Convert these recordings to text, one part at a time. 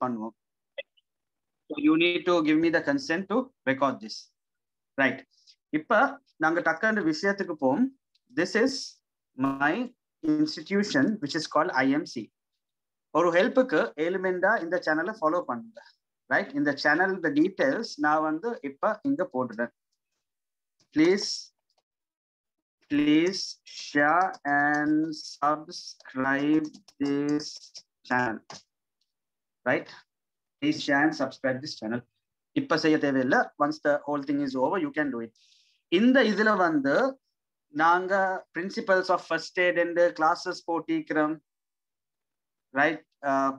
பண்ணுவோம். So you need to give me the consent to record this. Right. இப்ப நாங்க டக்கண்ட விஷயத்துக்கு போம். This is my institution which is called IMC. ஒரு ஹெல்ப்புக்கு எலிமெண்டா இந்த சேனலை ஃபாலோ பண்ணுங்க. ரைட், இந்த சேனல் டீடைல்ஸ் நான் வந்து இப்ப இங்க போட்டுறேன். Please share and subscribe this channel. Right? Please share and subscribe this channel. இப்ப செய்ய தேவையில்லை. Once the whole thing is over, you can do it. இந்த இதுல வந்து நாங்க principles of first aid and classes போட்டிக்கிறோம். Right?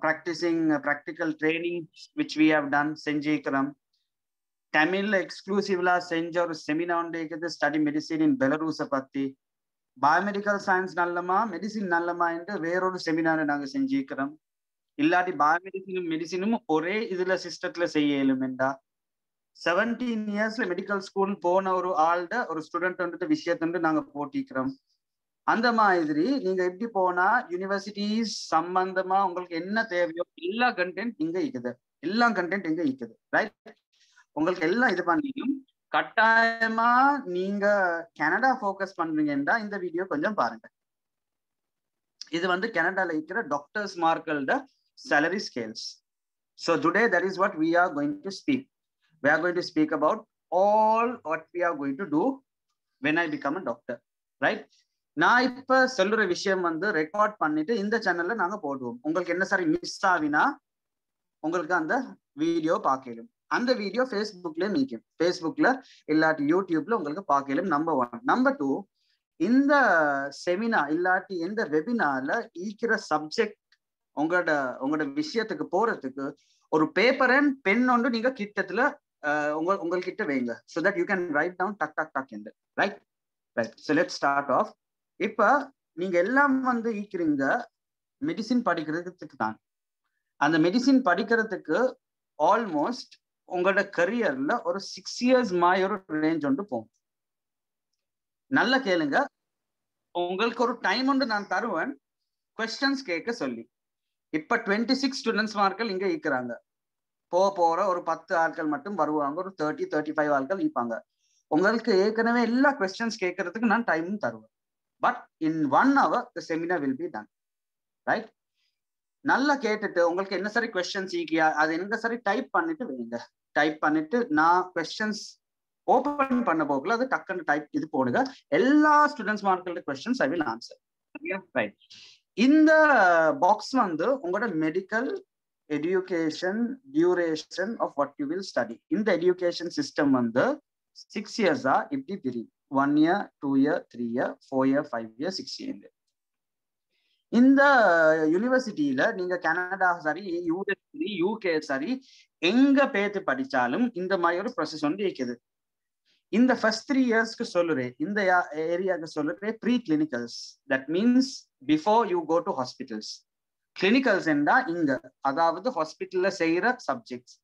Practicing practical training which we have done செஞ்சிக்கிறோம். Tamil exclusively செஞ்ச ஒரு seminar ஒன்று இருக்குது, ஸ்டடி மெடிசின் இன் பெலரூஸை பத்தி. பயோமெடிக்கல் சயின்ஸ் நல்லமா மெடிசின் நல்லமா என்று வேறொரு செமினாரை நாங்க செஞ்சிக்கிறோம். இல்லாட்டி பயோமெடிசினும் மெடிசினும் ஒரே இதுல சிஸ்டத்துல செய்ய இயலுமெண்டா. 17 இயர்ஸ்ல மெடிக்கல் ஸ்கூல் போன ஒரு ஆள்ட ஒரு ஸ்டூடெண்ட் வந்துட்டு விஷயத்தை நாங்க போட்டிக்கிறோம். அந்த மாதிரி நீங்க எப்படி போனா யூனிவர்சிட்டிஸ் சம்பந்தமா உங்களுக்கு என்ன தேவையோ எல்லா கண்டென்ட் இங்க இருக்குது, எல்லா கண்டென்ட் இங்க இருக்குது. ரைட், உங்களுக்கு எல்லாம் இது பண்ணியும் கட்டாயமா நீங்க கனடா ஃபோக்கஸ் பண்றீங்கன்னா இந்த வீடியோ கொஞ்சம் பாருங்க. இது வந்து கனடால இருக்கிற doctors மார்க்கல்ட salary scales. So today that is what we are going to speak. We are going to speak about all what we are going to do when I become a doctor. Right? நான் இப்ப சொல்ற விஷயம் வந்து record பண்ணிட்டு இந்த சேனல்ல நாங்க போடுவோம். உங்களுக்கு என்ன சரி மிஸ் ஆவினா உங்களுக்கு அந்த வீடியோ பார்க்கலும். அந்த வீடியோ ஃபேஸ்புக்ல மீக்கும், ஃபேஸ்புக்ல இல்லாட்டி யூடியூப்ல உங்களுக்கு பார்க்கலும். நம்பர் 1. நம்பர் 2, இந்த செமினார் இல்லாட்டி எந்த வெபினார்ல ஈக்கிற சப்ஜெக்ட் உங்களோட விஷயத்துக்கு போறதுக்கு ஒரு பேப்பர் அண்ட் பென் ஒன்று நீங்க கிட்டத்துல உங்ககிட்ட வைங்க. so that you can write down டக் என்று. Right, so let's start off. இப்ப நீங்க எல்லாம் வந்து ஈக்கிறீங்க மெடிசின் படிக்கிறதுக்கு தான். அந்த மெடிசின் படிக்கிறதுக்கு ஆல்மோஸ்ட் உங்களோட கரியர்ல ஒரு 6 years ஒரு ரேஞ்ச் ஒன்று போகும். நல்லா கேளுங்க, உங்களுக்கு ஒரு டைம் ஒன்று நான் தருவேன் கொஸ்டின்ஸ் கேட்க சொல்லி. இப்ப 26 ஸ்டூடெண்ட்ஸ் மார்கள் இங்க இருக்கிறாங்க. போற ஒரு 10 ஆட்கள் மட்டும் வருவாங்க, ஒரு 30-35 ஆட்கள் இருப்பாங்க. உங்களுக்கு ஏற்கனவே எல்லா கொஸ்டின்ஸ் கேட்கறதுக்கு நான் டைமும் தருவேன். But in 1 hour the seminar will be done. Right, நல்லா கேட்டுட்டு உங்களுக்கு என்ன சரி கொஸ்டின்ஸ் ஈக்கியா அது எங்க சரி டைப் பண்ணிட்டு வைங்க. டைப் பண்ணிட்டு நான் கொஸ்டின்ஸ் ஓபன் பண்ண போகல அது டக்குன்னு டைப் இது போடுங்க. எல்லா ஸ்டூடெண்ட்ஸ் மார்க்கோட questions I will answer. Right, இந்த பாக்ஸ் வந்து உங்களோட medical education duration of what you will study. இந்த எஜுகேஷன் சிஸ்டம் வந்து 6 years இப்படி பிரியும். 1 year, 2 year, 3 year, 4 year, 5 year, 6 year. இந்த யூனிவர்சிட்டியில நீங்க கனடா சரி, யூஎஸ் சரி, யூகே சரி, எங்க பேத்து படிச்சாலும் இந்த மாதிரி ஒரு ப்ராசஸ் ஒன்று இருக்குது. இந்த ஃபர்ஸ்ட் 3 yearsக்கு சொல்லுறேன், இந்த ஏரியாவுக்கு சொல்லுறேன் pre clinicals. That means before you go to hospitals. Clinicals என்றா இங்க, அதாவது ஹாஸ்பிட்டல்ல செய்யற சப்ஜெக்ட்ஸ்.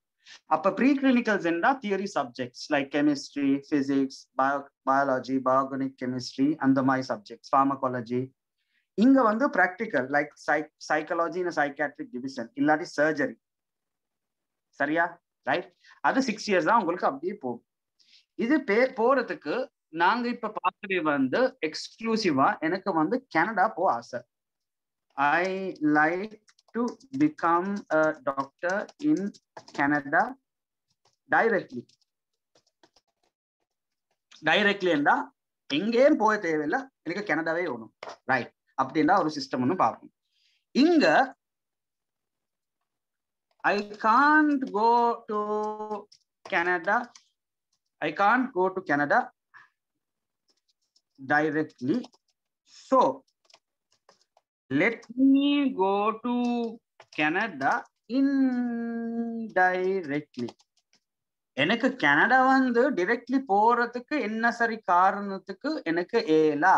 அப்ப ப்ரீ கிளினிக்கல்ஸ் என்றா theory subjects like chemistry, physics, biology, organic chemistry, அந்த மாதிரி சப்ஜெக்ட்ஸ், ஃபார்மகாலஜி. இங்க வந்து practical like psychology in psychiatric division இல்லாட்டி சர்ஜரி. சரியா? ரைட், அது 6 years தான் உங்களுக்கு அப்படியே போகும். இது போறதுக்கு நாங்க இப்ப பார்க்கறது வந்து எக்ஸ்க்ளூசிவா எனக்கு வந்து கனடா போ ஆசை. I like to become a doctor in Canada directly. என்றா எங்கேயும் போக தேவையில்லை, எனக்கு கனடாவே வேணும். ரைட், அப்படின்னா ஒரு சிஸ்டம் ஒன்று பார்ப்போம். இங்க I can't go to Canada directly. So let me go to Canada indirectly. எனக்கு கனடா வந்து டைரக்ட்லி போறதுக்கு என்ன சரி காரணத்துக்கு எனக்கு ஏலா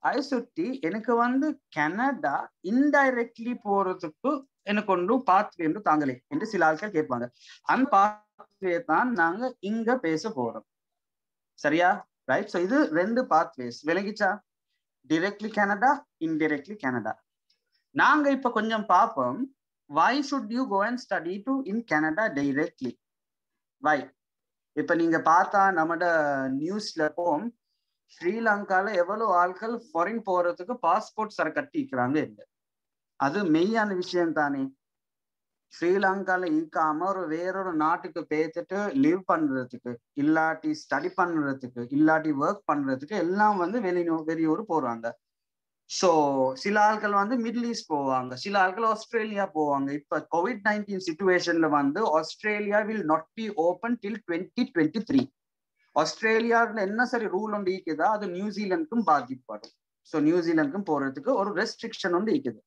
ஐசுட்டி எனக்கு வந்து கனடா இன்டைரக்ட்லி போறதுக்கு எனக்கு ஒன்று பாத்வே என்று தாங்களே என்று சில ஆட்கள் கேட்பாங்க. அந்த பாத்வே தான் நாங்க இங்க பேச போறோம். சரியா? ரைட், ஸோ இது 2 பாத்வேஸ். விளங்கிச்சா? Directly Canada, indirectly Canada. நாங்க இப்ப கொஞ்சம் பார்ப்போம். Why should you go and study in Canada directly? Why? இப்ப நீங்க பார்த்தா நம்மட நியூஸ்ல போம் ஸ்ரீலங்கால எவ்வளவு ஆட்கள் ஃபாரின் போறதுக்கு பாஸ்போர்ட் சர கட்டிக்கிறாங்க இல்லை. அது மெய்யான விஷயம் தானே. ஸ்ரீலங்கால ஈக்காம ஒரு வேறொரு நாட்டுக்கு பேத்துட்டு லிவ் பண்றதுக்கு, இல்லாட்டி ஸ்டடி பண்றதுக்கு, இல்லாட்டி ஒர்க் பண்றதுக்கு எல்லாம் வந்து வெளியூர் போறாங்க. ஸோ சில ஆட்கள் வந்து மிடில் ஈஸ்ட் போவாங்க, சில ஆட்கள் ஆஸ்திரேலியா போவாங்க. இப்ப COVID-19 சிச்சுவேஷன்ல வந்து Australia will not be open till 2023. ஆஸ்திரேலியாவில் என்ன சரி ரூல் ஒன்று இருக்குதா அது நியூசிலாந்துக்கும் பாதிப்படும். ஸோ நியூசிலாந்துக்கும் போறதுக்கு ஒரு ரெஸ்ட்ரிக்ஷன் ஒன்று இருக்குது.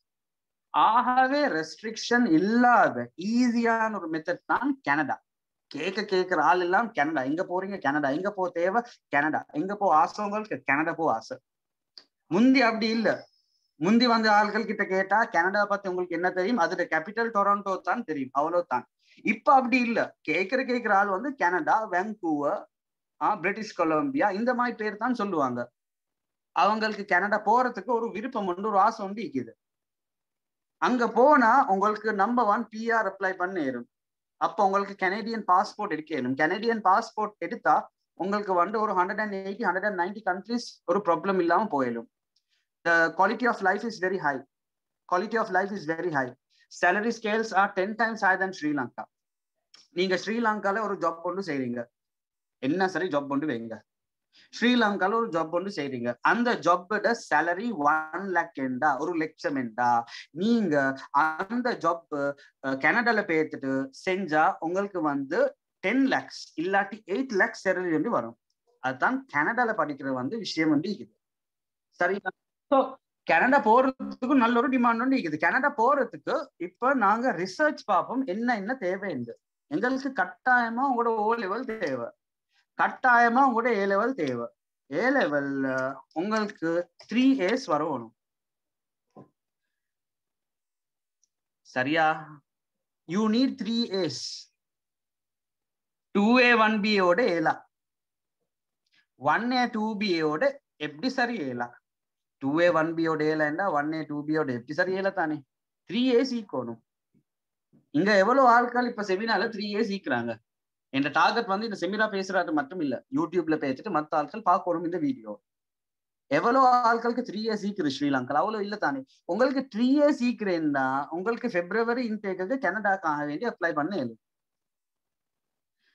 ஆகவே ரெஸ்ட்ரிக்ஷன் இல்லாத ஈஸியான ஒரு மெத்தட் தான் கனடா. கேட்கிற ஆள் எல்லாம் கனடா, எங்க போறீங்க கனடா, எங்க போ தேவை கனடா, எங்க போ ஆசை உங்களுக்கு கனடா போ ஆசை. முந்தி அப்படி இல்ல. முந்தி வந்து ஆள்கள் கிட்ட கேட்டா கனடா பத்தி உங்களுக்கு என்ன தெரியும், அதோட கேபிட்டல் டொரண்டோ தான் தெரியும், அவ்வளவுதான். இப்ப அப்படி இல்ல. கேட்கிற ஆள் வந்து கனடா, வான்கூவர், பிரிட்டிஷ் கொலம்பியா இந்த மாதிரி பேர் தான் சொல்லுவாங்க. அவங்களுக்கு கனடா போறதுக்கு ஒரு விருப்பம் உண்டு, ஒரு ஆசை உண்டு இருக்குது. அங்க போனா உங்களுக்கு நம்பர் 1 PR அப்ளை பண்ணிடும். அப்போ உங்களுக்கு கனேடியன் பாஸ்போர்ட் எடுக்கணும். கனேடியன் பாஸ்போர்ட் எடுத்தா உங்களுக்கு வந்து ஒரு 180 190 கண்ட்ரிஸ் ஒரு ப்ராப்ளம் இல்லாம போயிடும். The quality of life is very high. Quality of life is very high. Salary scales are 10 times higher than Sri Lanka. நீங்க ஸ்ரீலங்கால ஒரு ஜாப் கொண்டு செய்றீங்க, என்ன சரி ஜாப் கொண்டு வைங்க. ஸ்ரீலங்கால ஒரு ஜாப் ஒன்று செய்றீங்க, அந்த ஜாப்போட சேலரி 1 lakh என்றா, 1 லட்சம் என்றா, நீங்க அந்த ஜாப் கனடால பேத்துட்டு செஞ்சா உங்களுக்கு வந்து 10 lakhs இல்லாட்டி 8 lakhs சேலரி வந்து வரும். அதுதான் கனடால படிக்கிற வந்து விஷயம் வந்து இருக்குது. சரிங்களா? ஸோ கனடா போறதுக்கு நல்ல ஒரு டிமாண்ட் வந்து இருக்குது. கனடா போறதுக்கு இப்ப நாங்க ரிசர்ச் பார்ப்போம் என்ன தேவை என்று. எங்களுக்கு கட்டாயமா உங்களோட O level தேவை, கட்டாயமா உங்களோட A level தேவை. A level உங்களுக்கு 3 A's வரணும். சரியா? You need 3 A's. 2A 1B ஓட ஏலா, 1A 2B ஓட எப்படி சரி ஏலா. 2A 1B ஓட ஏலாண்டா 1A 2B ஓட எப்படி சரி ஏலா தானே. 3A சீக்கணும். இங்க எவ்வளவு ஆட்கள் இப்ப செமினால 3A சீக்கிறாங்க. என் டார்கெட் வந்து இந்த செமினா பேசுறது மட்டும் இல்ல, யூடியூப்ல பேசிட்டு மற்ற ஆட்கள் பார்க்கணும் இந்த வீடியோ. எவ்வளவு ஆட்களுக்கு 3A சீக்கிரம் ஸ்ரீலங்கா அவ்வளவு இல்ல தானே. உங்களுக்கு 3A சீக்கிரம்னா உங்களுக்கு பிப்ரவரி இன்டேக்கு கனடாக்காக வேண்டி அப்ளை பண்ண.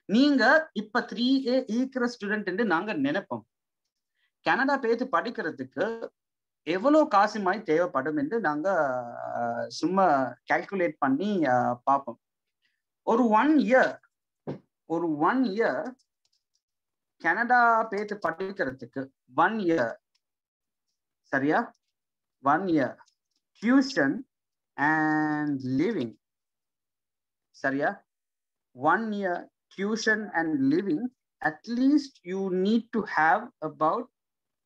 நீங்க இப்ப 3A ஈக்கிற ஸ்டூடெண்ட் நாங்க நினைப்போம். கனடா பேத்து படிக்கிறதுக்கு எவ்வளவு காசுமாய் தேவைப்படும் என்று நாங்க சும்மா கால்குலேட் பண்ணி பார்ப்போம். ஒரு 1 இயர் கனடா பேத்து படிக்கிறதுக்கு 1 இயர், சரியா? 1 இயர் டியூஷன் அண்ட் லிவிங், சரியா? 1 year tuition and living, at least you need to have about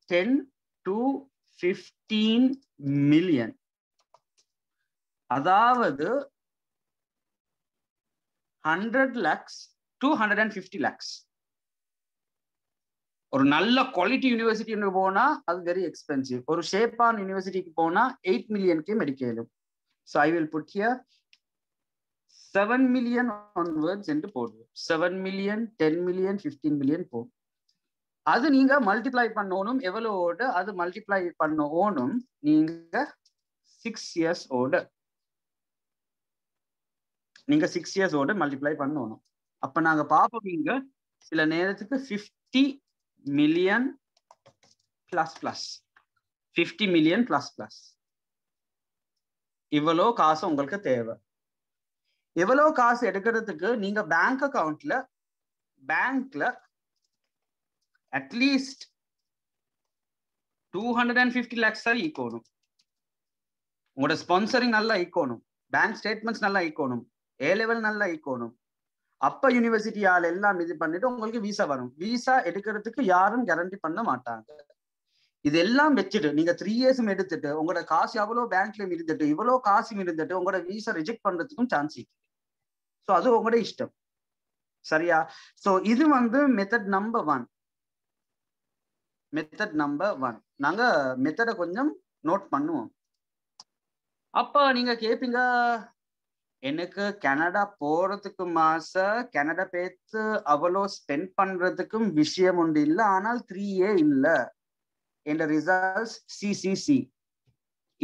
10 to 15 million. அதாவது 100 lakhs to 150 lakhs. ஒரு நல்ல குவாலிட்டி யூனிவர்சிட்டி போனா அது வெரி எக்ஸ்பென்சிவ். ஒரு ஷேப்பான் யூனிவர்சிட்டிக்கு போனா 8 million மெடிக்கலும். So I will put here 7 million onwards என்று போடுவோம். 7 million, 10 million, 15 million போகும். அது நீங்க மல்டிப்ளை பண்ணணும். எவ்வளவோட அது மல்டிப்ளை பண்ணணும்? நீங்க 6 years ஓட, நீங்க 6 years ஓட மல்டிப்ளை பண்ணணும். அப்ப நாங்க பார்ப்போம் இங்க சில நேரத்துக்கு 50 million plus 50 million plus இவ்வளோ காசு உங்களுக்கு தேவை. எவ்வளவு காசு எடுக்கிறதுக்கு நீங்க பேங்க்ல அட்லீஸ்ட் 250 lakhs ஈக்கணும். உங்களோட ஸ்பான்சரிங் நல்லா ஈக்கணும், பேங்க் ஸ்டேட்மெண்ட்ஸ் நல்லா ஈக்கணும், A level நல்லா ஈக்கணும். அப்ப யூனிவர்சிட்டி ஆள் எல்லாம் இது பண்ணிட்டு உங்களுக்கு விசா வரும். விசா எடுக்கிறதுக்கு யாரும் கேரண்டி பண்ண மாட்டாங்க. இதெல்லாம் வச்சுட்டு நீங்க 3 years எடுத்துட்டு உங்களோட காசு எவ்வளவு பேங்க்ல இருந்துட்டு இவ்வளவு காசு இருந்துட்டு உங்களோட விசா ரிஜெக்ட் பண்றதுக்கும் சான்ஸ் இருக்கு. ஸோ அது உங்களோட இஷ்டம், சரியா? ஸோ இது வந்து மெத்தட் நம்பர் 1. நாங்க மெத்தடை கொஞ்சம் நோட் பண்ணுவோம். அப்ப நீங்க கேப்பீங்க, எனக்கு கனடா போறதுக்கு கனடா பேத்து அவ்வளோ ஸ்பெண்ட் பண்றதுக்கும் விஷயம் உண்டு இல்ல, ஆனால் 3A இல்ல. என்ற ரிசல்ட்ஸ் சிசிசி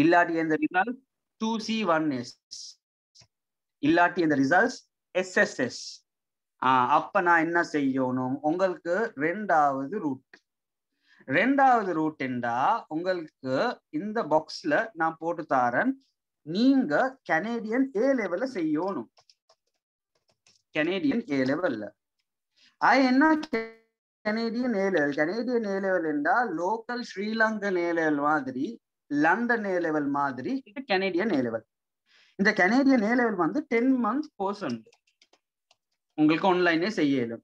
இல்லாட்டி எந்த ரிசல்ட் 2C1S இல்லாட்டி இந்த ரிசல்ட்ஸ் எஸ்எஸ்எஸ். அப்ப நான் என்ன செய்யணும்? உங்களுக்கு ரெண்டாவது ரூட் என்றா உங்களுக்கு இந்த பாக்ஸ்ல நான் போட்டு தாரேன். நீங்க கனேடியன் ஏ லெவல்ல செய்யணும். கனேடியன் ஏ லெவல்ல என்ன கனேடியன் ஏ லெவல்? கனேடியன் ஏ லெவல் என்றால் லோக்கல் ஸ்ரீலங்கன் ஏ லெவல் மாதிரி, லண்டன் ஏ லெவல் மாதிரி இது கனேடியன் ஏ லெவல். இந்த கனேடியன் ஏ லெவல் வந்து 10 month கோர்ஸ் உண்டு. உங்களுக்கு ஆன்லைனே செய்யலும்.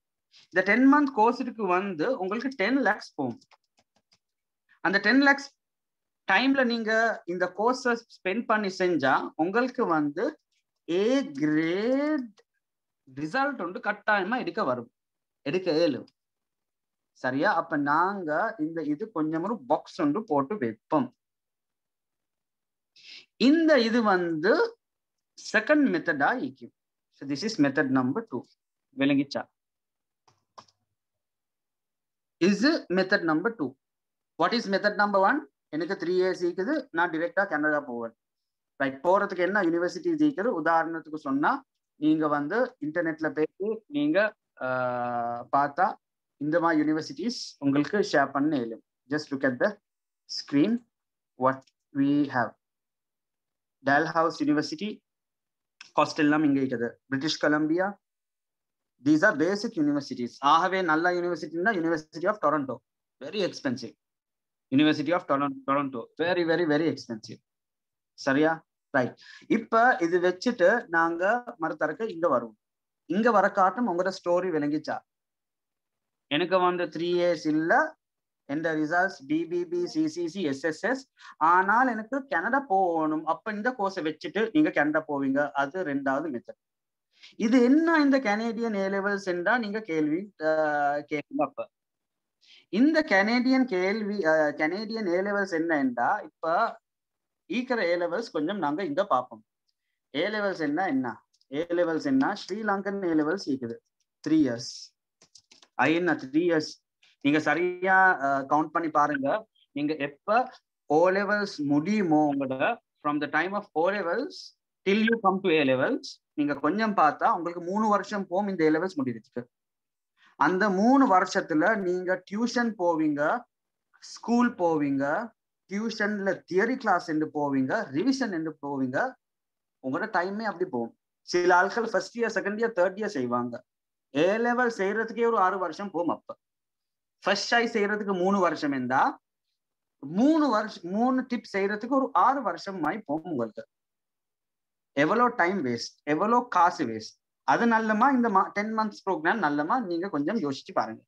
இந்த 10 month கோர்ஸுக்கு வந்து உங்களுக்கு 10 lakhs போகும். அந்த 10 lakhs டைம்ல நீங்க இந்த கோர்ஸை ஸ்பெண்ட் பண்ணி செஞ்சா உங்களுக்கு வந்து ஏ கிரேட் ரிசல்ட் ஒன்று கட்டாயமா எடுக்க இயலும். சரியா? அப்ப நாங்க இது கொஞ்சம் ஒரு பாக்ஸ் ஒன்று போட்டு வைப்போம். இது வந்து செகண்ட் மெத்தடா இருக்கும். So this is method number 2. விளங்கிச்சா? இது method number 2. What is method number 1? எனக்கு 3A இருக்குது, நான் டிரெக்டா கனடா போவேன். ரைட், போறதுக்கு என்ன யூனிவர்சிட்டி இருக்குது? உதாரணத்துக்கு சொன்னா நீங்க வந்து இன்டர்நெட்ல போய் நீங்க பார்த்தா இந்த மாதிரி யூனிவர்சிட்டிஸ் உங்களுக்கு ஷேர் பண்ண இயலும். Just look at the screen what we have. Dalhousie University cost எல்லாம் இங்க இருக்குது. British Columbia, these are basic universities. ஆகவே நல்ல யூனிவர்சிட்டினா University of Toronto, very expensive. University of Toronto very very very expensive. சரியா? ரைட். இப்ப இது வச்சுட்டு நாங்க மறுத்தரக்கு இங்க வருவோம். இங்க வர காட்டும் உங்களோட ஸ்டோரி விளங்கிச்சா? எனக்கு வந்து 3As இல்ல, எந்த ரிசல்ட்ஸ் பிபிபி சிசிசி எஸ்எஸ்எஸ், ஆனால் எனக்கு கனடா போகணும். அப்ப இந்த கோர்ஸை வச்சுட்டு நீங்க கனடா போவீங்க. அது ரெண்டாவது மெத்தட். இது என்ன இந்த கனேடியன் ஏ லெவல்ஸ் என்றா நீங்க கேள்வி கேட்குங்க. அப்ப இந்த கனேடியன் ஏ லெவல்ஸ் என்ன என்றா இப்ப ஈக்கிற ஏ லெவல்ஸ் கொஞ்சம் நாங்க இங்க பார்ப்போம். ஏ லெவல்ஸ் என்ன ஸ்ரீலங்கன் ஏ லெவல்ஸ் இருக்குது 3 years. 3 years நீங்க சரியா கவுண்ட் பண்ணி பாருங்க. நீங்க எப்ப ஓ லெவல்ஸ் முடியுமோ உங்களோட from the time of O levels till you come to A levels, நீங்க கொஞ்சம் பார்த்தா உங்களுக்கு 3 வருஷம் போகும் இந்த ஏ லெவல்ஸ் முடிக்கிறதுக்கு. அந்த 3 வருஷத்துல நீங்க டியூஷன் போவீங்க, ஸ்கூல் போவீங்க, டியூஷன்ல தியரி கிளாஸ் என்று போவீங்க, ரிவிஷன் என்று போவீங்க. உங்களோட டைமே அப்படி போகும். சில ஆட்கள் first year, second year, third year செய்வாங்க. ஏ லெவல் செய்யறதுக்கே ஒரு 6 வருஷம் போகும். அப்ப ஃபர்ஸ்ட் சாய்ஸ் செய்யறதுக்கு 3 வருஷம் இருந்தா 3 டிப் செய்யறதுக்கு ஒரு 6 வருஷம் மாதிரி போகும். உங்களுக்கு எவ்வளோ டைம் வேஸ்ட், எவ்வளோ காசு வேஸ்ட். அது நல்லமா இந்த 10 months ப்ரோக்ராம் நல்லமா நீங்க கொஞ்சம் யோசிச்சு பாருங்க.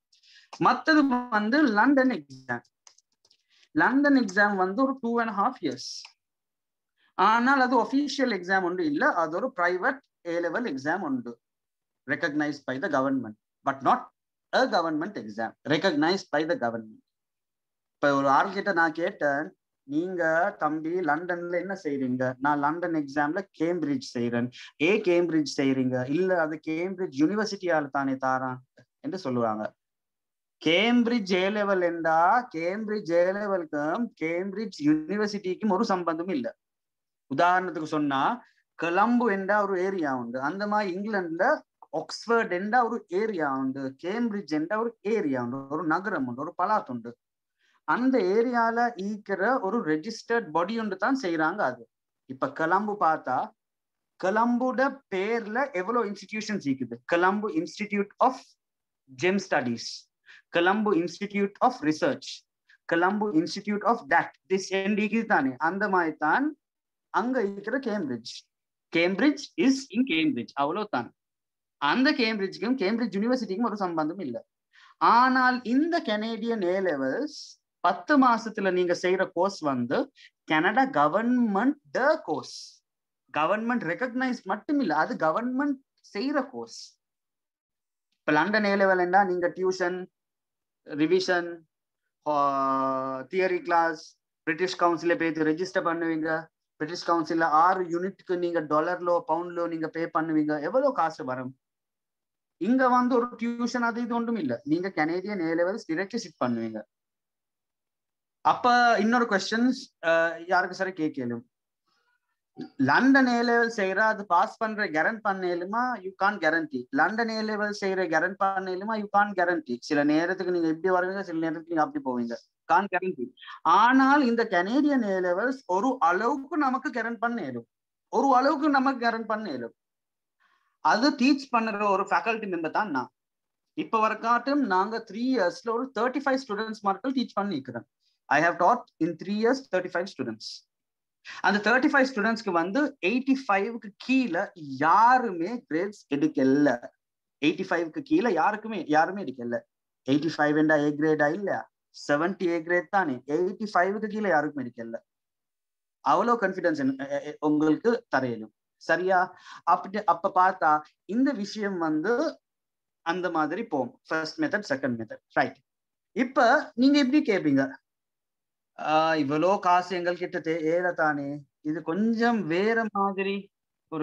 மற்றது வந்து லண்டன் எக்ஸாம் வந்து ஒரு 2.5 years. ஆனால் அது ஒஃபிஷியல் எக்ஸாம் ஒன்று இல்ல, அது ஒரு பிரைவேட் ஏ லெவல் எக்ஸாம் உண்டு, recognized by the government but not a government exam, recognized by the government. இப்ப ஒரு ஆர்கிட்ட நான் கேட்டேன், நீங்க தம்பி லண்டன்ல என்ன செய்றீங்க? நான் லண்டன் எக்ஸாம்ல கேம்பிரிட்ஜ் செய்யறேன். கேம்பிரிட்ஜ் செய்யறீங்க? இல்ல, அது கேம்பிரிட்ஜ் யூனிவர்சிட்டியால தானே தாரான் என்று சொல்லுவாங்க. கேம்பிரிட்ஜ் ஏ லெவல் என்றா கேம்பிரிட்ஜ் ஏ லெவலுக்கும் கேம்பிரிட்ஜ் யூனிவர்சிட்டிக்கும் ஒரு சம்பந்தமும் இல்லை. உதாரணத்துக்கு சொன்னா கொலம்பு என்ற ஒரு ஏரியா உண்டு, அந்த மாதிரி இங்கிலாந்துல ஆக்ஸ்போர்ட் என்ற ஒரு ஏரியா உண்டு, கேம்பிரிட்ஜ் என்ற ஒரு ஏரியா உண்டு, ஒரு நகரம் உண்டு, ஒரு பலாத் உண்டு. அந்த ஏரியால ஈக்கிற ஒரு ரெஜிஸ்டர்ட் பாடி ஒன்று தான் செய்யறாங்க. அது இப்ப கொலம்பு பார்த்தா கொலம்போட பேர்ல எவ்வளவு இன்ஸ்டிடியூஷன்ஸ் இருக்குது. Colombo institute of gem studies, Colombo institute of research, Colombo institute of that this தானே. அந்த மாதிரி தான் அங்க இருக்கிற கேம்பிரிட்ஜ் இஸ் இன் கேம்பிரிட்ஜ், அவ்வளவுதான். அந்த கேம்பிரிட்ஜுக்கும் கேம்பிரிட்ஜ் யூனிவர்சிட்டிக்கும் ஒரு சம்பந்தம் இல்லை. ஆனால் இந்த கனேடியன் ஏ லெவல்ஸ் 10 மாசத்துல நீங்க செய்யற கோர்ஸ் வந்து Canada government course, government recognise மட்டும் இல்ல, அது கவர்மெண்ட் செய்யற கோர்ஸ். இப்ப லண்டன் ஏ லெவல் என்ன, நீங்க tuition, revision, theory class, British கவுன்சில போய் ரெஜிஸ்டர் பண்ணுவீங்க, பிரிட்டிஷ் கவுன்சில்ல 6 யூனிட்க்கு நீங்க டாலர்லோ பவுண்ட்லோ நீங்க பே பண்ணுவீங்க, எவ்வளவு காசு வரும்? இங்க வந்து ஒரு டியூஷன் அது இது ஒன்றும் இல்ல, நீங்க கனேடியன் ஏ லெவல்ஸ் டிரெக்ட்லி சிட் பண்ணுவீங்க. அப்ப இன்னொரு கொஸ்டின்ஸ் யாருக்கு சரி கேட்கலும், லண்டன் ஏ லெவல் செய்யற அது பாஸ் பண்ற கேரண்ட் பண்ணலுமா? You can't guarantee. London A level செய்யற கேரண்ட் பண்ணலுமா? You can't guarantee. சில நேரத்துக்கு நீங்க இப்படி வருவீங்க, சில நேரத்துக்கு நீங்க அப்படி போவீங்க, கான் கேரண்டி. ஆனால் இந்த கனேடியன் ஏ லெவல்ஸ் ஒரு அளவுக்கு நமக்கு கேரண்ட் பண்ணலும், ஒரு அளவுக்கு நமக்கு கேரண்ட் பண்ணலும். அது டீச் பண்ற ஒரு ஃபேக்கல்டி மெம்பர் தான் நான். இப்ப வரைக்காட்டும் நாங்க 3 இயர்ஸ்ல ஒரு 35 ஸ்டூடெண்ட்ஸ் மட்டும் டீச் பண்ணிக்கிறேன். I have taught in 3 years 35 students. அந்த 35 ஸ்டூடெண்ட்ஸ்க்கு வந்து 85க்கு கீழே யாருமே கிரேட்ஸ் எடுக்கல. 85க்கு கீழே யாருமே எடுக்கல. 85 என்றா ஏ கிரேடா இல்ல, 70 ஏ கிரேட் தானே. 85க்கு கீழே யாருக்கும் எடுக்கல. அவ்வளவு கான்ஃபிடன்ஸ் உங்களுக்கு தரையணும். சரியா? அப்ப பார்த்தா இந்த விஷயம் வந்து அந்த மாதிரி போகும். First method, second method, right. இப்ப நீங்க எப்படி கேட்பீங்க, இவ்வளோ காசு எங்கள்கிட்ட ஏறத்தானே, இது கொஞ்சம் வேற மாதிரி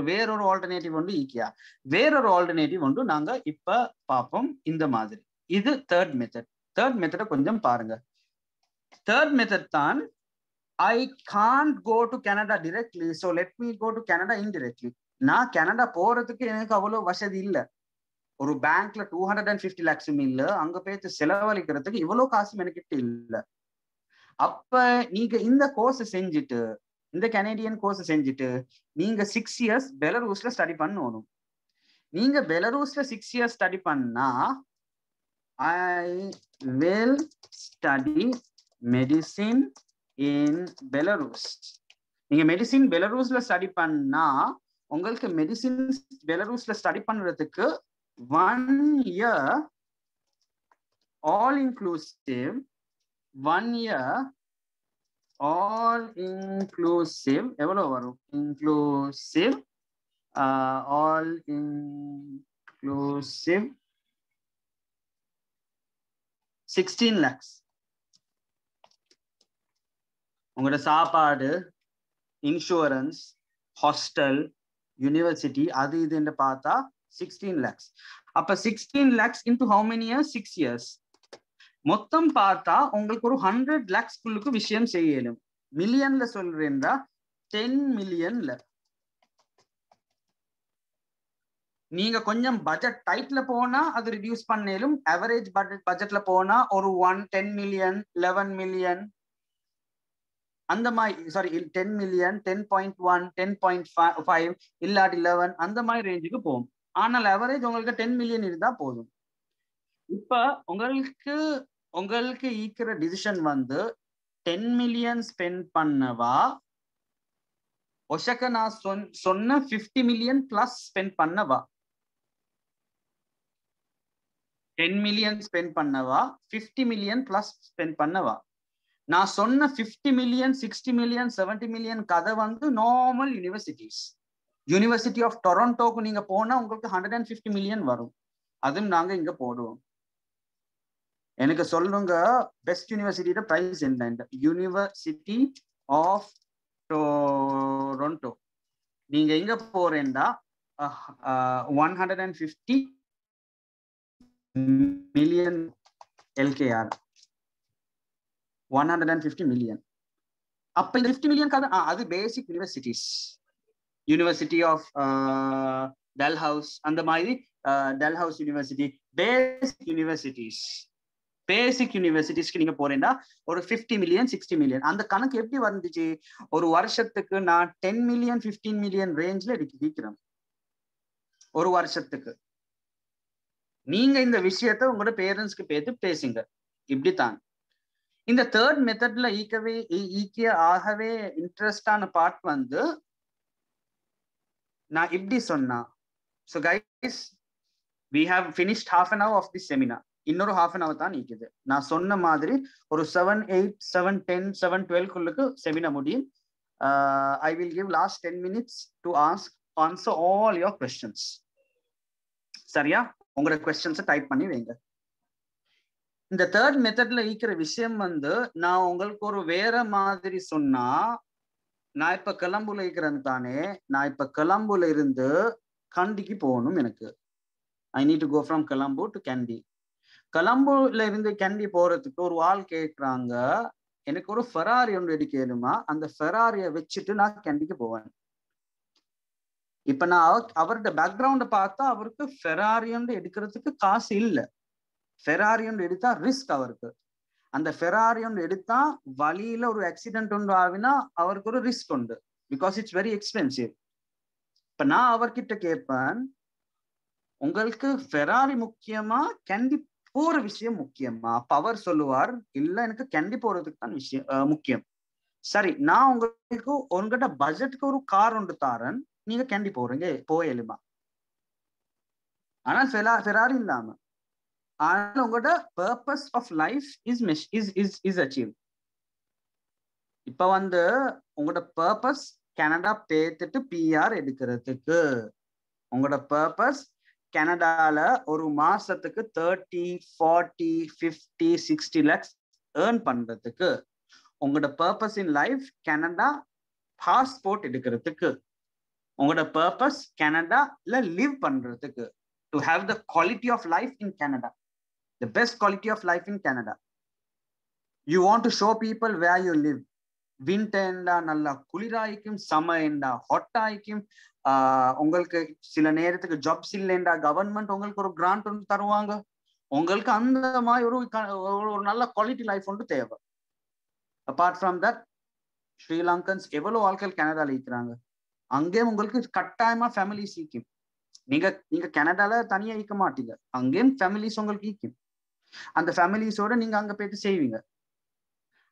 வேறொரு ஆல்டர்னேட்டிவ் ஒன்று ஈக்கியா. வேறொரு ஆல்டர்னேட்டிவ் ஒன்று நாங்க இப்ப பார்ப்போம். இந்த மாதிரி இது தேர்ட் மெத்தட். தேர்ட் மெத்தடை கொஞ்சம் பாருங்க. தேர்ட் மெத்தட் தான், I can't go to Canada directly, so let me go to Canada indirectly. நான் கனடா போறதுக்கு எனக்கு அவ்வளவு வசதி இல்லை. ஒரு பேங்க்ல 250 lakhs இல்ல, அங்க போயிட்டு செலவழிக்கிறதுக்கு இவ்வளவு காசும் எனக்கிட்ட இல்ல. அப்ப நீங்க இந்த கோர்ஸ் செஞ்சுட்டு, இந்த கனேடியன் கோர்ஸ் செஞ்சுட்டு நீங்க 6 years பெலரூஸ்ல ஸ்டடி பண்ணணும். நீங்க பெலரூஸ்ல 6 years ஸ்டடி பண்ணா, I will study medicine in Belarus. நீங்க மெடிசின் பெலரூஸ்ல ஸ்டடி பண்ணா, உங்களுக்கு மெடிசின் பெலரூஸ்ல ஸ்டடி பண்றதுக்கு 1 year all inclusive, 1 year all inclusive எவ்வளவு வரும்? inclusive all inclusive 16 lakhs. உங்களோட சாப்பாடு, இன்சூரன்ஸ், ஹாஸ்டல், யூனிவர்சிட்டி, அது இதுன்னு பார்த்தா 16 lakhs. அப்ப 16 lakhs into how many years? 6 years. மொத்தம் பார்த்தா உங்களுக்கு ஒரு 100 lakhs விஷயம் செய்யணும். மில்லியன்ல சொல்றேன்டா 10 millionல. நீங்க கொஞ்சம் பட்ஜெட் டைட்ல போனா அது ரிடியூஸ் பண்ணலும். அவரேஜ் பட்ஜெட்ல போனா ஒரு 10 million 11 million அந்த மாதிரி, சாரி 10 million 10.1 10.5 இல்லாட்டி 11 அந்த மாதிரி ரேஞ்சுக்கு போகும். ஆனால் அவரேஜ் உங்களுக்கு 10 million இருந்தா போதும். இப்ப உங்களுக்கு ஈக்கிற டிசிஷன் வந்து 10 million ஸ்பெண்ட் பண்ணவா, ஒஷக்க நான் சொன்ன 50 million பிளஸ் ஸ்பெண்ட் பண்ணவா. 10 million ஸ்பெண்ட் பண்ணவா, 50 million பிளஸ் ஸ்பெண்ட் பண்ணவா. நான் சொன்ன 50 million 60 million 70 million கதை வந்து நார்மல் யூனிவர்சிட்டிஸ். யூனிவர்சிட்டி ஆஃப் டொரண்டோக்கு நீங்க போனா உங்களுக்கு 150 million வரும். அதுவும் நாங்க இங்க போடுவோம். எனக்கு சொல்லுங்க பெஸ்ட் யூனிவர்சிட்டியோட பிரைஸ் என்ன? யூனிவர்சிட்டி ஆஃப் டொரண்டோ நீங்க எங்க போறேன்டா 150 million LKR, 150 million. அப்ப இந்த 50 million கதை அது பேசிக் யூனிவர்சிட்டிஸ். யூனிவர்சிட்டி ஆஃப் டெல்ஹவுஸ் அந்த மாதிரி, டெல்ஹவுஸ் யூனிவர்சிட்டி, பேசிக் யூனிவர்சிட்டிஸ். பேசிக் யூனிவர்சிட்டிஸ்க்கு நீங்க போறேன்னா ஒரு 50 million 60 million. அந்த கணக்கு எப்படி வந்துச்சு? ஒரு வருஷத்துக்கு நான் 10 million 15 million ரேஞ்ச்ல விற்கிறேன் ஒரு வருஷத்துக்கு. நீங்க இந்த விஷயத்த உங்களோட பேரண்ட்ஸ்க்கு பேசுங்க. இப்படித்தான் இந்த தேர்ட் மெத்தட்ல ஆகவே இன்ட்ரெஸ்டான பார்ட் வந்து நான் இப்படி சொன்னா. So guys, we have finished half an hour of this seminar. இன்னொரு half an hour தான் இருக்குது. நான் சொன்ன மாதிரி ஒரு 7, 8, 7, 10, 7, 12 செமினார் முடியும். I will give last 10 minutes to answer all your questions. சரியா? உங்களோட questions டைப் பண்ணி வைங்க. இந்த தேர்ட் மெத்தட்ல இருக்கிற விஷயம் வந்து நான் உங்களுக்கு ஒரு வேற மாதிரி சொன்னா நான் இப்ப கொலம்புல இருக்கிறேன் தானே, நான் இப்ப கொலம்புல இருந்து கண்டிக்கு போகணும் எனக்கு. I need to go from Colombo to Kandy. கொலம்புல இருந்து கேண்டி போறதுக்கு ஒரு ஆள் கேட்குறாங்க, எனக்கு ஒரு ஃபெராரி ஒன்று எடுக்கணுமா, அந்த ஃபெராரியை வச்சுட்டு நான் கேண்டிக்கு போவேன். இப்ப நான் அவரோட பேக்ரவுண்ட பார்த்தா அவருக்கு ஃபெராரி ஒன்று எடுக்கிறதுக்கு காசு இல்லை. ஃபெராரி ஒன்று எடுத்தா ரிஸ்க் அவருக்கு. அந்த ஃபெராரி ஒன்று எடுத்தா வழியில ஒரு ஆக்சிடென்ட் ஒன்று ஆகினா அவருக்கு ஒரு ரிஸ்க் உண்டு. Because it's very expensive. இப்ப நான் அவர்கிட்ட கேட்பேன், உங்களுக்கு ஃபெராரி முக்கியமா கேண்டி போற விஷயம் முக்கியமா? அப்ப அவர் சொல்லுவார், இல்ல எனக்கு கேண்டி போறதுக்கு தான் விஷயம் முக்கியம். சரி, நான் உங்களுக்கு உங்ககிட்ட பட்ஜெட்டுக்கு ஒரு கார் ஒன்று தாரேன், நீங்க கேண்டி போறீங்க போயலுமா. ஆனா ஃபெராரி இல்லாம. ஆனால் உங்களோட purpose of life is achieve. இப்ப வந்து உங்களோட பர்பஸ் கனடா பேத்துட்டு பிஆர் எடுக்கிறதுக்கு. உங்களோட பர்பஸ் கனடால ஒரு மாசத்துக்கு 30, 40, 50, 60 lakhs ஏர்ன் பண்றதுக்கு. உங்களோட purpose in life Canada passport எடுக்கிறதுக்கு. உங்களோட பர்பஸ் கனடால லிவ் பண்றதுக்கு. To have the quality of life in Canada, the best quality of life in Canada. You want to show people where you live. Winter என்றா நல்லா குளிராய்க்கும், summer என்றா ஹாட்டாய்க்கும். உங்களுக்கு சில நேரத்துக்கு ஜாப்ஸ் இல்லைண்டா கவர்மெண்ட் உங்களுக்கு ஒரு கிராண்ட் ஒன்று தருவாங்க. உங்களுக்கு அந்த மாதிரி ஒரு நல்ல குவாலிட்டி லைஃப் ஒன்று தேவை. அப்பார்ட் ஃப்ரம் தட், ஸ்ரீலங்கன்ஸ் எவ்வளவு ஆட்கள் கனடால இருக்கிறாங்க. அங்கேயும் உங்களுக்கு கட்டாயமா ஃபேமிலிஸ் ஈக்கும். நீங்க கனடால தனியா ஈக்க மாட்டீங்க, அங்கேயும் ஃபேமிலிஸ் உங்களுக்கு ஈக்கும். அந்த ஃபேமிலிஸோட நீங்க அங்க போயிட்டு செய்வீங்க.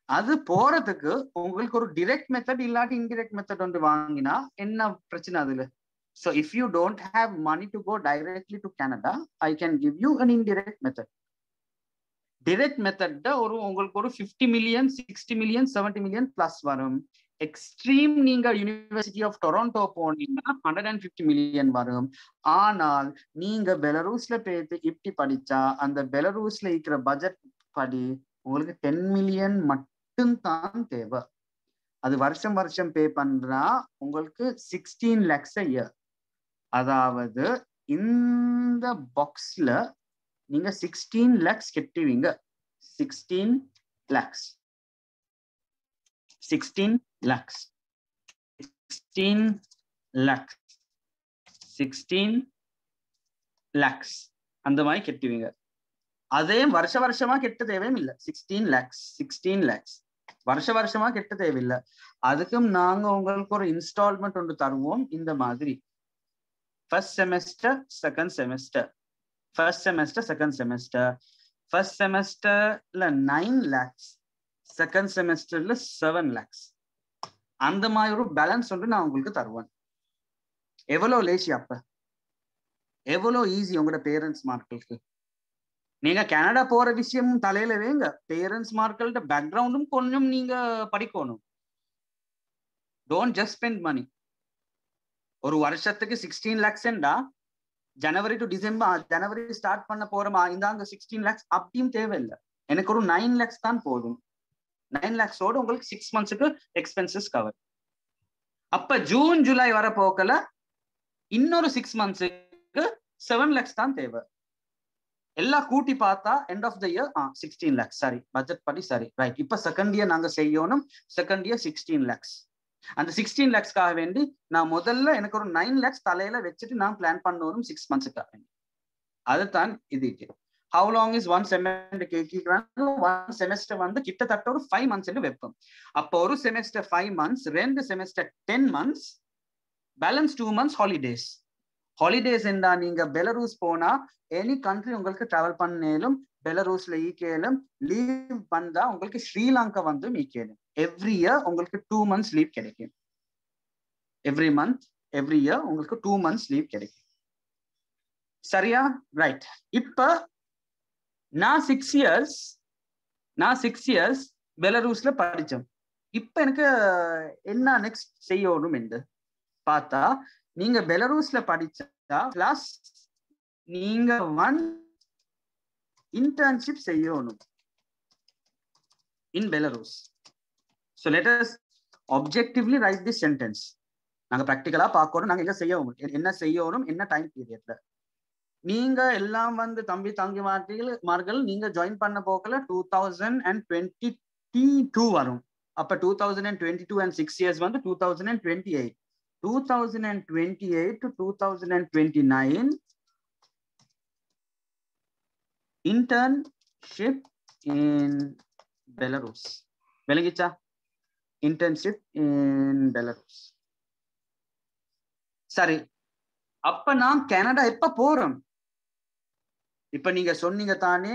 அது போறதுக்கு உங்களுக்கு ஒரு டிரெக்ட் மெத்தட் இல்லாட்டி இன்டிரெக்ட் மெத்தட் ஒன்று வாங்கினா என்ன பிரச்சனை அதுல? So if you don't have money to go directly to Canada, I can give you an indirect method. Direct method ஒரு உங்களுக்கு ஒரு 50 million, 60 million, 70 million plus வரும். எக்ஸ்ட்ரீம் நீங்க யூனிவர்சிட்டி ஆஃப் டொரண்டோ போனீங்கன்னா 150 million வரும். ஆனால் நீங்க பெலரூஸ்ல போயிட்டு இப்படி படிச்சா அந்த பெலரூஸ்ல இருக்கிற பட்ஜெட் படி உங்களுக்கு 10 million மட்டும்தான் தேவை. அது வருஷம் வருஷம் பே பண்றா உங்களுக்கு 16 lakhs a year. அதாவது இந்த பாக்ஸ்ல நீங்க 16 lakhs கட்டுவீங்க. 16 lakhs 16 lakhs 16 lakhs 16 lakhs அந்த மாதிரி கட்டுவீங்க. அதே வருஷ வருஷமா கெட்ட தேவையும் இல்லை. 16 lakhs 16 lakhs வருஷ வருஷமா கெட்ட தேவையில்லை. அதுக்கும் நாங்க உங்களுக்கு ஒரு இன்ஸ்டால்மெண்ட் ஒன்று தருவோம். இந்த மாதிரி first semester, second semester, first semester, second semester. First semester la 9 lakhs, second semester la 7 lakhs. அந்த மாதிரி ஒரு பேலன்ஸ் ஒன்று நான் உங்களுக்கு தருவேன். எவ்வளோ லேசி அப்ப, எவ்வளோ ஈஸி உங்களோட பேரண்ட்ஸ் மார்களுக்கு. நீங்க கனடா போற விஷயம் தலையில வேங்க, பேரண்ட்ஸ் மார்கள்ட்ட பேக்ரவுண்டும் கொஞ்சம் நீங்க படிக்கணும். Don't just spend money. ஒரு வருஷத்துக்கு 16 lakhs என்றா January to December, January start பண்ண போறோமா இந்தாங்க 16 lakhs அப்படியும் தேவையில்லை. எனக்கு ஒரு 9 lakhs தான் போதும். 9 lakhsோட உங்களுக்கு 6 monthsக்கு எக்ஸ்பென்சஸ் கவர். அப்ப ஜூன் ஜூலை வர போக்கல இன்னொரு 6 monthsக்கு 7 lakhs தான் தேவை. எல்லாம் கூட்டி பார்த்தா end of the year 16 lakhs. சரி, பட்ஜெட் படி சரி, ரைட். இப்ப செகண்ட் இயர் நாங்க செய்யணும். Second year 16 lakhs. அந்த 16 lakhsக்காக வேண்டி நான் முதல்ல எனக்கு ஒரு 9 lakhs தலையில வச்சுட்டு நான் பிளான் பண்ணணும் 6 monthsக்காக வேண்டி. அதுதான் இது. How long is one semester கேட்கிறாங்க. one semester வந்து கிட்டத்தட்ட ஒரு 5 months வைப்போம். அப்போ ஒரு semester 5 months, 2 semester 10 months, balance 2 months holidays. Holidays என்றா நீங்க பெலரூஸ் போனா எனி கண்ட்ரி உங்களுக்கு டிராவல் பண்ணேலும், பெலரூஸ்ல ஈக்கேலும், லீவ் பண்ணா உங்களுக்கு ஸ்ரீலங்கா வந்து ஈக்கேலும். எவ்ரி இயர் உங்களுக்கு 2 months லீவ் கிடைக்கும். எவ்ரி மந்த், எவ்ரி இயர் உங்களுக்கு 2 months லீவ் கிடைக்கும். சரியா? ரைட். இப்ப நான் 6 years பெலரூஸ்ல படிச்சேன். இப்ப எனக்கு என்ன நெக்ஸ்ட் செய்யணும் என்று பார்த்தா, நீங்க பெலரூஸ்ல படிச்சா பிளஸ் நீங்க 1 internship செய்யணும் in Belarus. So let us objectively write this sentence. நாங்க practically பார்க்கணும், நாங்க என்ன செய்யணும், என்ன டைம் பீரியட்ல. நீங்க எல்லாம் வந்து தம்பி தங்கிமார்கள் நீங்க ஜாயின் பண்ண போக்கல 2022 வரும். அப்ப 2022 and 6 years வந்து 2028. 2028 to 2029 internship in Belarus. விளங்கிச்சா? internship in Belarus. சரி, அப்ப நான் கனடா எப்ப போறோம்? இப்ப நீங்க சொன்னீங்க தானே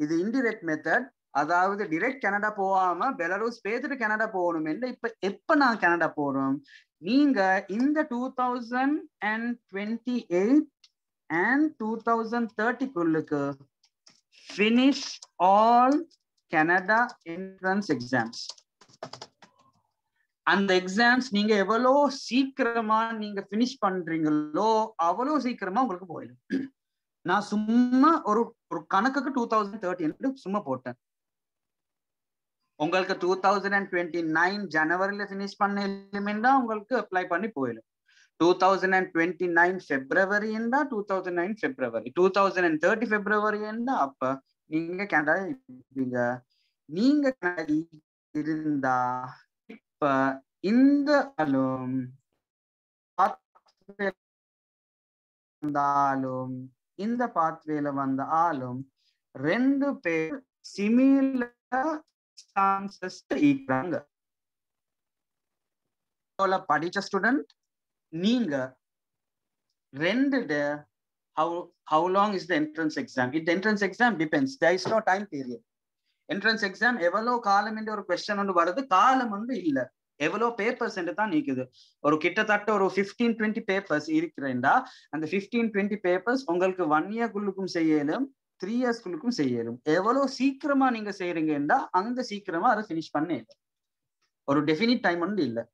இது இன்டிரெக்ட் மெத்தட், அதாவது டைரக்ட் கனடா போகாம பெலாரஸ் பேசிட்டு கனடா போகணும் என்று. இப்ப எப்ப நான் கனடா போறோம்? நீங்க இந்த 2028 and 2030 finish all Canada entrance exams. அந்த எக்ஸாம்ஸ் நீங்க எவ்வளோ சீக்கிரமா நீங்க பினிஷ் பண்றீங்களோ அவ்வளோ சீக்கிரமா உங்களுக்கு போயிடும். நான் சும்மா ஒரு கணக்குக்கு 2030 சும்மா போட்டேன். உங்களுக்கு 2029 ஜனவரியில பினிஷ் பண்ண எலிமெண்டா உங்களுக்கு அப்ளை பண்ணி போயிடும். 2029 பிப்ரவரி என்றா 2009 பிப்ரவரி, 2030 பிப்ரவரி என்றா அப்ப நீங்க கனடா இருப்பீங்க. நீங்க இருந்தா இப்ப இந்த வந்தாலும் இந்த பாத்வேல வந்த ஆளும் ரெண்டு பேர் சிமிலர் சான்சஸ் ஈக்குறாங்க. படிச்ச ஸ்டூடெண்ட் நீங்க ரெண்டு how long is the entrance exam? The entrance exam depends. There is no time period. Entrance exam எவ்வளோ காலம் என்று ஒரு கொஸ்டின் ஒன்று வருது, காலம் ஒன்று இல்ல, எவ்வளோ பேப்பர்ஸ் என்று தான் நீக்குது. ஒரு கிட்டத்தட்ட ஒரு 15-20 பேப்பர்ஸ் இருக்கிறேன்டா, அந்த 15-20 பேப்பர்ஸ் உங்களுக்கு 1 இயர்க்குள்ளுக்கும் செய்யலும் 3 இயர்ஸ்க்குள்ளுக்கும் செய்யலும். எவ்வளோ சீக்கிரமா நீங்க செய்யறீங்கன்னா அந்த சீக்கிரமா அதை பினிஷ் பண்ண ஒரு டெஃபினிட் டைம் ஒன்று இல்லை.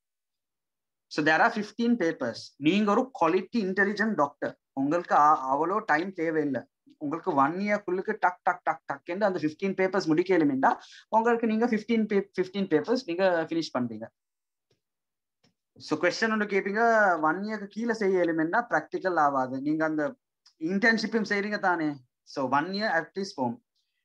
So there are 15 papers. நீங்க ஒரு குவாலிட்டி இன்டெலிஜென்ட் டாக்டர், உங்களுக்கு அவ்வளோ டைம் தேவையில்லை. உங்களுக்கு 1 இயர்க்குள்ளுக்கு டக் டக் டக் டக் என்று அந்த 15 பேப்பர்ஸ் முடிக்கலுமெண்டா உங்களுக்கு நீங்க 15 பேப்பர்ஸ் நீங்க பினிஷ் பண்றீங்க. ஸோ கொஸ்டின் ஒன்று கேட்பீங்க, 1 இயர்க்கு கீழே செய்ய எலிமெண்டா ப்ராக்டிக்கல் ஆகாது. நீங்க அந்த இன்டர்ன்ஷிப்பும் செய்றீங்க தானே, ஸோ 1 இயர் அட்லீஸ்ட் போகும்.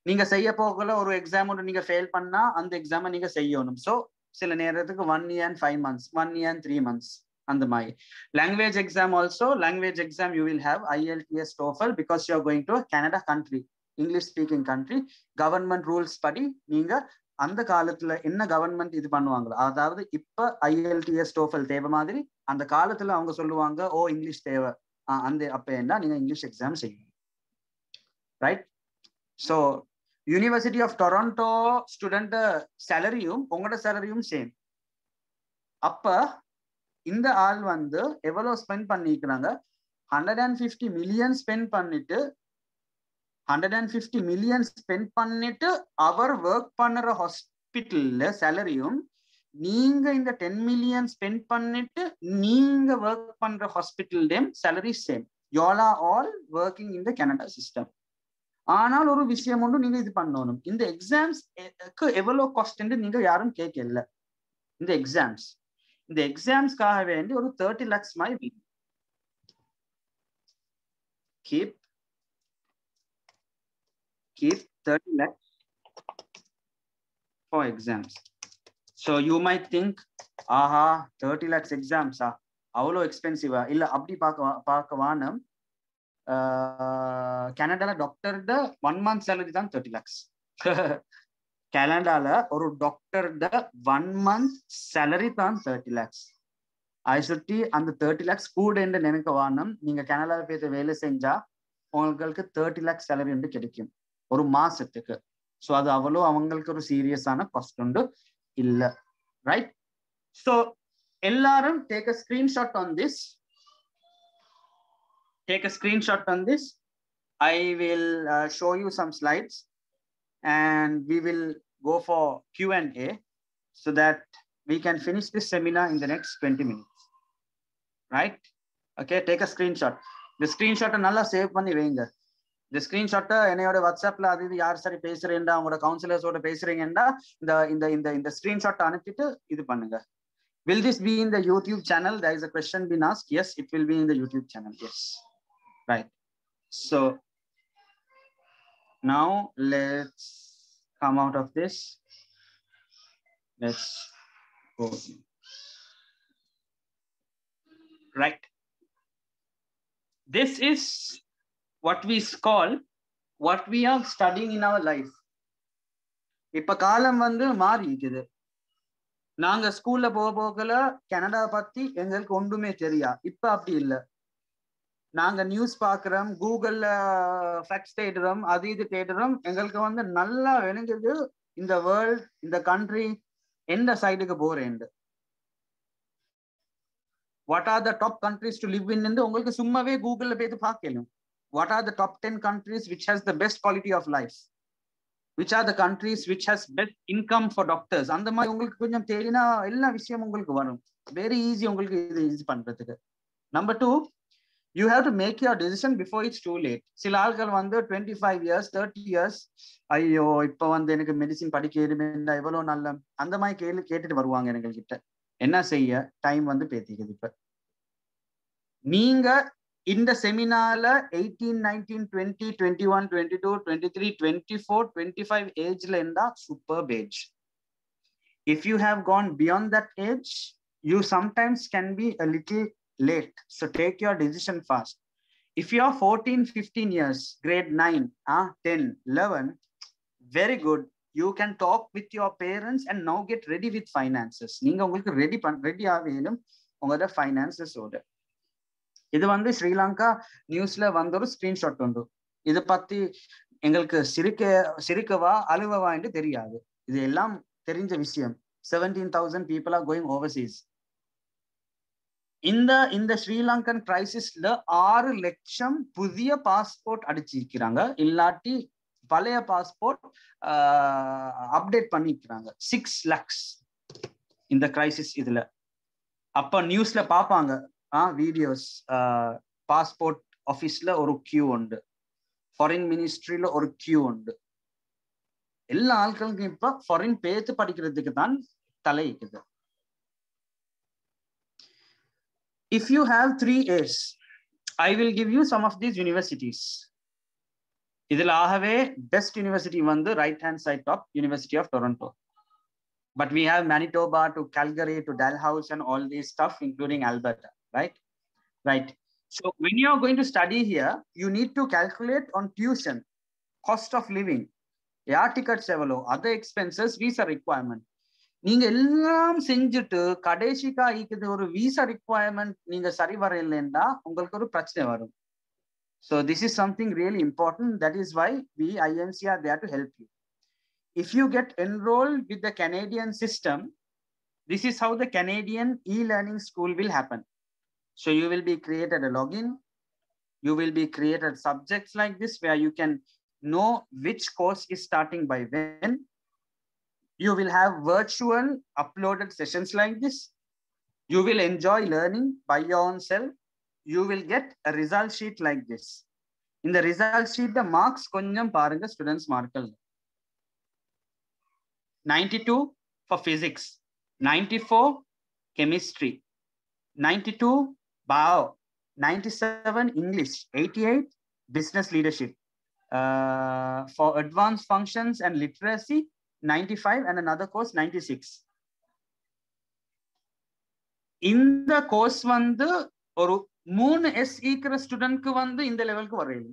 நீங்க செய்ய போகல ஒரு எக்ஸாம் ஒன்று நீங்க ஃபெயில் பண்ணா அந்த எக்ஸாமை நீங்க செய்யணும். ஸோ சில நேரத்துக்கு 1 year and 5 months, 1 year and 3 months அந்த மாதிரி. Language exam also, language exam you will have IELTS, TOEFL because you are going to a Canada country, English speaking country. Government rules படி நீங்க அந்த காலத்துல என்ன கவர்மெண்ட் இது பண்ணுவாங்களோ, அதாவது இப்ப IELTS TOEFL தேவை மாதிரி அந்த காலத்துல அவங்க சொல்லுவாங்க ஓ இங்கிலீஷ் தேவை, அந்த அப்ப என்ன நீங்க இங்கிலீஷ் எக்ஸாம் செய்யணும். Right? So University of Toronto student சேலரியும் உங்களோட சேலரியும் சேம். அப்ப இந்த ஆள் வந்து எவ்வளவு ஸ்பெண்ட் பண்ணிக்கிறாங்க? 150 மில்லியன் ஸ்பெண்ட் பண்ணிட்டு 150 மில்லியன் ஸ்பெண்ட் பண்ணிட்டு அவர் ஒர்க் பண்ற ஹாஸ்பிட்டல்ல சேலரியும் நீங்க இந்த 10 மில்லியன் ஸ்பெண்ட் பண்ணிட்டு நீங்க ஒர்க் பண்ற hospital salary same. You all are all working in the Canada system. ஆனால் ஒரு விஷயம் ஒன்று நீங்க இது பண்ணணும், இந்த எக்ஸாம்ஸ்க்கு எவ்வளவு காஸ்ட் என்று நீங்க யாரும் கேட்கல. இந்த எக்ஸாம்ஸ்க்காக வேண்டி ஒரு 30 lakhs மாதிரி keep 30 lakhs for exams. So you might think, aha 30 lakhs exams அவ்வளோ எக்ஸ்பென்சிவா? இல்ல அப்படி பார்க்க வானம். கனடால டாக்டர்ட 1 month சேலரி தான் 30 lakhs. கனடால ஒரு டாக்டர்ட 1 month சேலரி தான் 30 lakhs. அதை சுற்றி அந்த 30 lakhs கூட என்று நினைக்க வானம். நீங்க கனடால போய் வேலை செஞ்சா உங்களுக்கு 30 lakhs சேலரி வந்து கிடைக்கும் ஒரு மாசத்துக்கு. ஸோ அது அவ்வளோ அவங்களுக்கு ஒரு சீரியஸான காஸ்ட் உண்டு இல்ல. ரைட்? ஸோ எல்லாரும் take a screenshot on this. Take a screenshot on this. I will show you some slides and we will go for Q&A so that we can finish this seminar in the next 20 minutes. Right? Okay, take a screenshot. The screenshot nalla save panni veinga. The screenshot என்னையோட வாட்ஸ்அப்ல அது யார் சரி பேசுறேன்டா உங்களோட கவுன்சிலர்ஸோட பேசுறீங்கன்னா இந்த screenshot அனுப்பிட்டு இது பண்ணுங்க. Will this be in the YouTube channel? There is a question been asked. Yes, it will be in the YouTube channel. Yes, right. So now let's come out of this. Let's go. Right. This is what we call what we are studying in our life. இப்ப காலம் வந்து மாறி இருக்குது. நாங்க ஸ்கூல்ல போகல Canada பத்தி எங்களுக்கு ஒன்றுமே தெரியா. இப்ப அப்படி இல்லை. நாங்க நியூஸ் பாக்குறோம், கூகுள்ல ஃபேக்ட்ஸ் தேடுறோம், அது இது தேடுறோம். எங்களுக்கு வந்து நல்லா விளங்குது இந்த வேர்ல்ட், இந்த கண்ட்ரி எந்த சைடுக்கு போறேன். What are the top countries to live in உங்களுக்கு சும்மாவே கூகுள்ல போய் பார்க்கலாம். What are the top 10 countries which has the best quality of life, which are the countries which has best income for doctors. அந்த மாதிரி உங்களுக்கு கொஞ்சம் தேடினா எல்லா விஷயம் உங்களுக்கு வரும். வெரி ஈஸி உங்களுக்கு இது ஈஸி பண்றதுக்கு. Number 2, you have to make your decision before it's too late. சில ஆட்கள் வந்து 25 years 30 years ஐயோ இப்ப வந்து எனக்கு மெடிசின் படிக்க எவ்வளவு நல்ல அந்த மாதிரி கேட்டுட்டு வருவாங்க எங்ககிட்ட. என்ன செய்ய, டைம் வந்து பேத்திக்குது. இப்ப நீங்க இந்த செமினார்ல 18, 19, 20, 21, 22, 23, 24, 25 ஏஜ்ல இருந்தா super age. If you have gone beyond that age, you sometimes can be a little late. So take your decision fast. If you are 14, 15 years, grade 9, 10, 11, very good. You can talk with your parents and now get ready with finances. நீங்க உங்களுக்கு ready ஆகணும் உங்களோட finances ஓட. இது வந்து ஸ்ரீலங்கா நியூஸ்ல வந்த ஒரு ஸ்கிரீன்ஷாட் உண்டு. இதை பத்தி எங்களுக்கு சிரிக்கவா அழுவவா என்று தெரியாது. இது எல்லாம் தெரிஞ்ச விஷயம். 17,000 people are going overseas. இந்த ஸ்ரீலங்கன் கிரைசிஸ்ல 6 லட்சம் புதிய பாஸ்போர்ட் அடிச்சிருக்கிறாங்க. இல்லாட்டி பழைய பாஸ்போர்ட் அப்டேட் பண்ணிக்கிறாங்க. 6 lakhs இந்த கிரைசிஸ் இதுல. அப்ப நியூஸ்ல பாப்பாங்க வீடியோஸ். பாஸ்போர்ட் ஆபீஸ்ல ஒரு கியூ உண்டு, ஃபாரின் மினிஸ்ட்ரியில ஒரு கியூ உண்டு. எல்லா ஆட்களுக்கும் இப்ப ஃபாரின் பேத்து படிக்கிறதுக்கு தான் தலைக்குது. If you have 3 A's, I will give you some of these universities. இதுல ஆகவே பெஸ்ட் யூனிவர்சிட்டி வந்து right hand side top, University of Toronto. But we have Manitoba to Calgary to Dalhousie and all these stuff, including Alberta, right? Right. So when you are going to study here, you need to calculate on tuition, cost of living, air tickets, other expenses, visa requirement. நீங்க எல்லாம் செஞ்சுட்டு கடைசிக்கா இருக்குது ஒரு visa requirement நீங்க சரி வர இல்லைன்னா உங்களுக்கு ஒரு பிரச்சனை வரும். So this is something really important. That is why we INC are there to help you. If you get enrolled with the Canadian system, this is how the Canadian e-learning school will happen. So you will be created a login. You will be created subjects like this where you can know which course is starting by when. You will have virtual uploaded sessions like this. You will enjoy learning by your own self. You will get a result sheet like this. In the result sheet, the marks konjam parunga students markal. 92 for physics, 94 chemistry, 92 bio, 97 English, 88 business leadership. For advanced functions and literacy, 95 and another course 96. இந்த course வந்து ஒரு 3 S ஈக்கிற ஸ்டூடெண்ட்க்கு வந்து இந்த லெவலுக்கு வரையும்.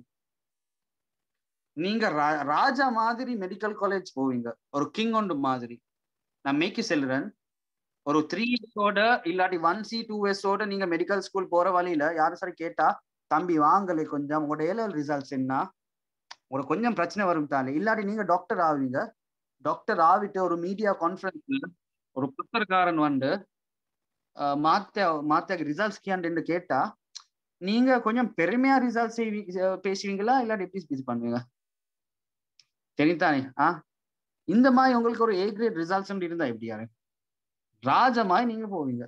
நீங்க ராஜா மாதிரி medical college போவீங்க, ஒரு கிங் ஒன்று மாதிரி. நான் மேய்க்கு செல்றேன். ஒரு 3 years இல்லாட்டி 1C 2S நீங்க மெடிக்கல் ஸ்கூல் போற வழியில யாரும் சரி கேட்டா, தம்பி வாங்கலை கொஞ்சம் உங்களோட ஏலல் ரிசல்ட்ஸ் என்ன, உங்களுக்கு கொஞ்சம் பிரச்சனை வரும் தானே. இல்லாட்டி நீங்க டாக்டர் ஆவீங்க. டாக்டர் ஆவிட்டு ஒரு மீடியா கான்ஃபரன்ஸ்ல ஒரு பத்திரக்காரன் வந்து மாத்த ரிசல்ட்ஸ் கியான்னு கேட்டா நீங்க கொஞ்சம் பெருமையா ரிசல்ட்ஸ் பேசுவீங்களா இல்லாட்டி எப்படி ஸ்பீச் பண்ணுவீங்க தெரியுதானே? இந்த மாதிரி உங்களுக்கு ஒரு A grade ரிசல்ட்ஸ் இருந்தா எப்படி யாரு ராஜமாய் நீங்க போவீங்க.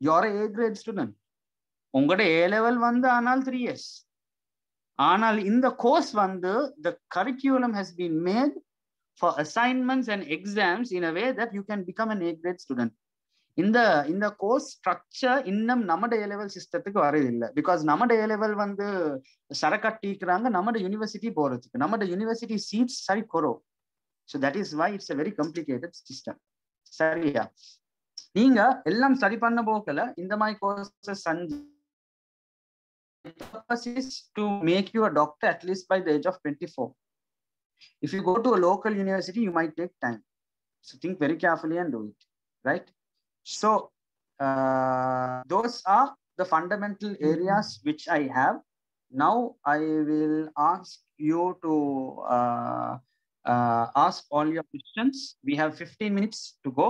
You're A grade student. உங்களோட A level வந்து ஆனால் 3 years. ஆனால் இந்த கோர்ஸ் வந்து the curriculum has been made for assignments and exams in a way that you can become an A grade student. இந்த கோர்ஸ் ஸ்ட்ரக்சர் இன்னும் நம்ம A level சிஸ்டத்துக்கு வரது இல்லை. பிகாஸ் நம்ம A level வந்து சரக்கட்டிக்கிறாங்க நம்ம யூனிவர்சிட்டி போறதுக்கு. நம்ம யூனிவர்சிட்டி சீட்ஸ் சரி குறவு. So that is why it's a very complicated system. சரியா? நீங்க எல்லாம் சரி பண்ண போகல இந்த மாதிரி courses purpose is to make you a doctor at least by the age of 24. If you go to a local university, you might take time. So think very carefully and do it, right? So those are the fundamental areas which I have. Now I will ask you to ask all your questions. We have 15 minutes to go.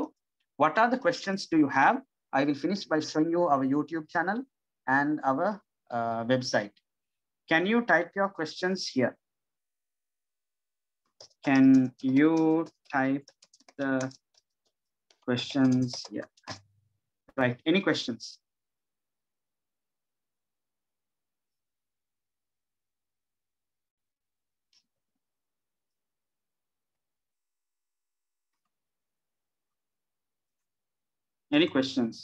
What are the questions do you have? I will finish by showing you our YouTube channel and our website. Can you type your questions here? Can you type the questions here? Right. Any questions? Any questions?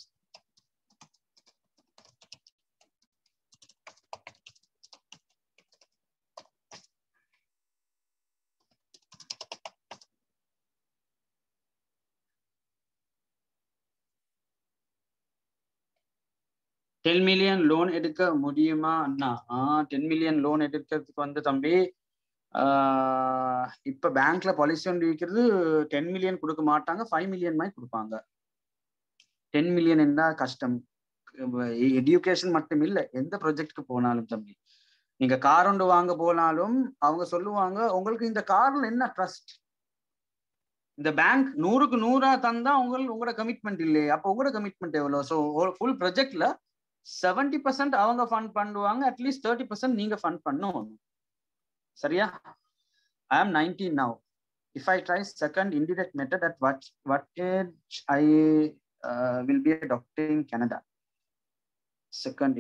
$10 million loan எடுக்க முடியுமா அண்ணா? 10 million loan எடுக்கிறதுக்கு வந்து தம்பி இப்ப பேங்க்ல policy ஒன்று இருக்கிறது 10 million கொடுக்க மாட்டாங்க, 5 million மாதிரி கொடுப்பாங்க. 10 million என்ன கஷ்டம். எஜுகேஷன் மட்டும் இல்லை, எந்த ப்ராஜெக்ட்க்கு போனாலும் தம்பி, நீங்க கார் ஒன்று வாங்க போனாலும் அவங்க சொல்லுவாங்க உங்களுக்கு இந்த கார்ல என்ன ட்ரஸ்ட். இந்த பேங்க் 100க்கு 100 தந்தா உங்களோட கமிட்மெண்ட் இல்லையே, அப்போ உங்களோட கமிட்மெண்ட் எவ்வளோ? ஸோ ஃபுல் ப்ராஜெக்ட்ல 70% அவங்க ஃபண்ட் பண்ணுவாங்க, அட்லீஸ்ட் 30% நீங்க ஃபண்ட் பண்ணணும். சரியா? I am 19 now. If I try second indirect method, at what age I will be a doctor in Canada? Second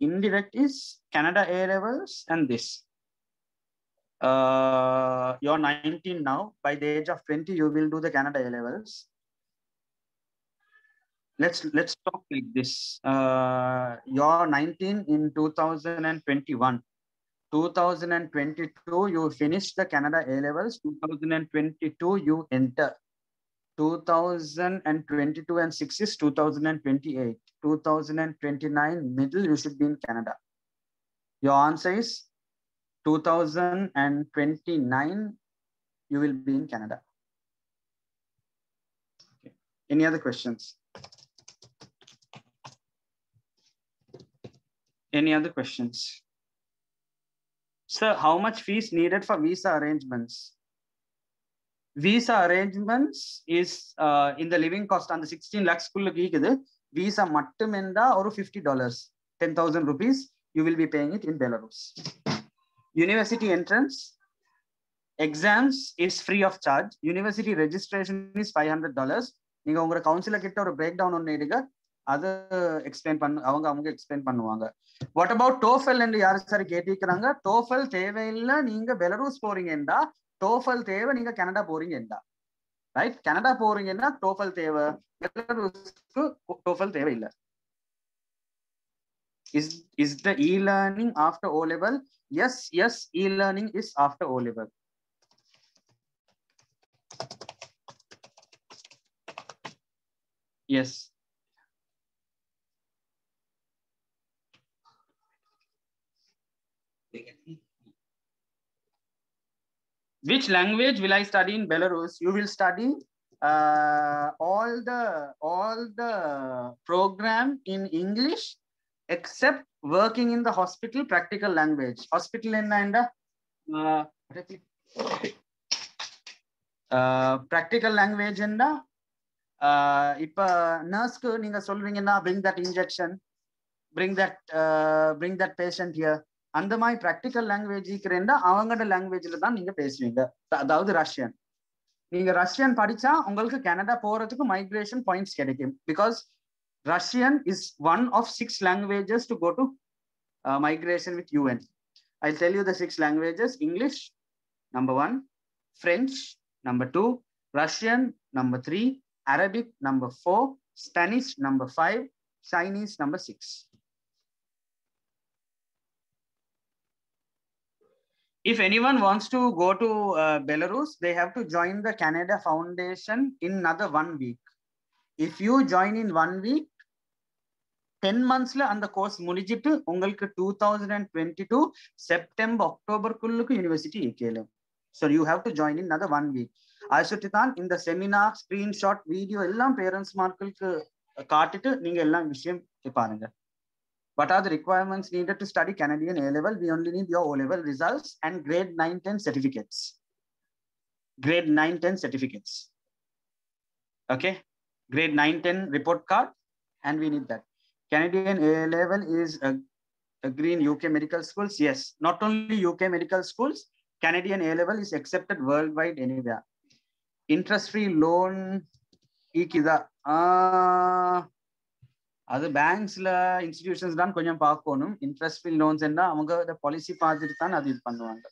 indirect is Canada A levels and this. You're 19 now. By the age of 20, you will do the Canada A levels. Let's talk like this. You're 19 in 2021. 2022 you finish the Canada A levels. 2022 you enter. 2022 and 6 is 2028. 2029 middle you should be in Canada. Your answer is 2029 you will be in Canada. Okay. Any other questions? Any other questions? Sir, how much fees needed for visa arrangements? Visa arrangements is in the living cost on the 16 lakhs visa mattumenda or $50, 10,000 rupees, you will be paying it in Belarus. University entrance exams is free of charge. University registration is $500. நீங்க உங்க councillor கிட்ட ஒரு break down ஒன்னு எடுங்க, அது explain அவங்க explain பண்ணுவாங்க. What about TOEFL என்று யாரு சார் கேட்டிருக்கிறாங்க. டோஃபல் தேவையில்லை, நீங்க பெலரூஸ் போறீங்கன்னா டோஃபல் தேவை, நீங்க கனடா போறீங்கன்னா ரைட். கனடா போறீங்கன்னா டோஃபல் தேவை, பெலரூஸ்க்கு டோஃபல் தேவையில்லை. Is the e-learning after O level? Yes, e-learning is after O level. Yes. Which language will I study in Belarus? You will study all the program in English except working in the hospital practical language. Hospital enna practical language enna ipa nurse ku neenga solvingena bring that injection, bring that patient here. அந்த மாதிரி practical language இருக்கிறேன்னா அவங்களோட லாங்குவேஜ்ல தான் நீங்க பேசுவீங்க. அதாவது Russian. நீங்க ரஷ்யன் படிச்சா உங்களுக்கு கனடா போறதுக்கு மைக்ரேஷன் பாயிண்ட்ஸ் கிடைக்கும். Because Russian is one of 6 languages to go to migration with UN. I'll tell you the 6 languages. English number 1, French number 2, Russian number 3, Arabic number 4, Spanish number 5, Chinese number 6. If anyone wants to go to Belarus, they have to join the Canada Foundation in another 1 week. If you join in 1 week, 10 months la and the course முடிஞ்சிட்டு உங்களுக்கு 2022 September October குள்ளுக்கு university ஏகேலம். So you have to join in another 1 week. ஆயிஷத்திதான் இந்த seminar screenshot video எல்லாம் parents மார்களுக்கு காட்டிட்டு நீங்க எல்லாம் விஷயம் பாருங்க. What are the requirements needed to study Canadian A-level? We only need your O-level results and grade 9-10 certificates. Grade 9-10 certificates. Okay. Grade 9-10 report card, and we need that. Canadian A-level is a green UK medical schools. Yes, not only UK medical schools, Canadian A-level is accepted worldwide anywhere. Interest-free loan, ikida. அது பேங்க்ஸ்ல institutions தான் கொஞ்சம் பார்க்கணும். Interest free loans என்ன அவங்க policy பார்த்துட்டு தான் அது இது பண்ணுவாங்க.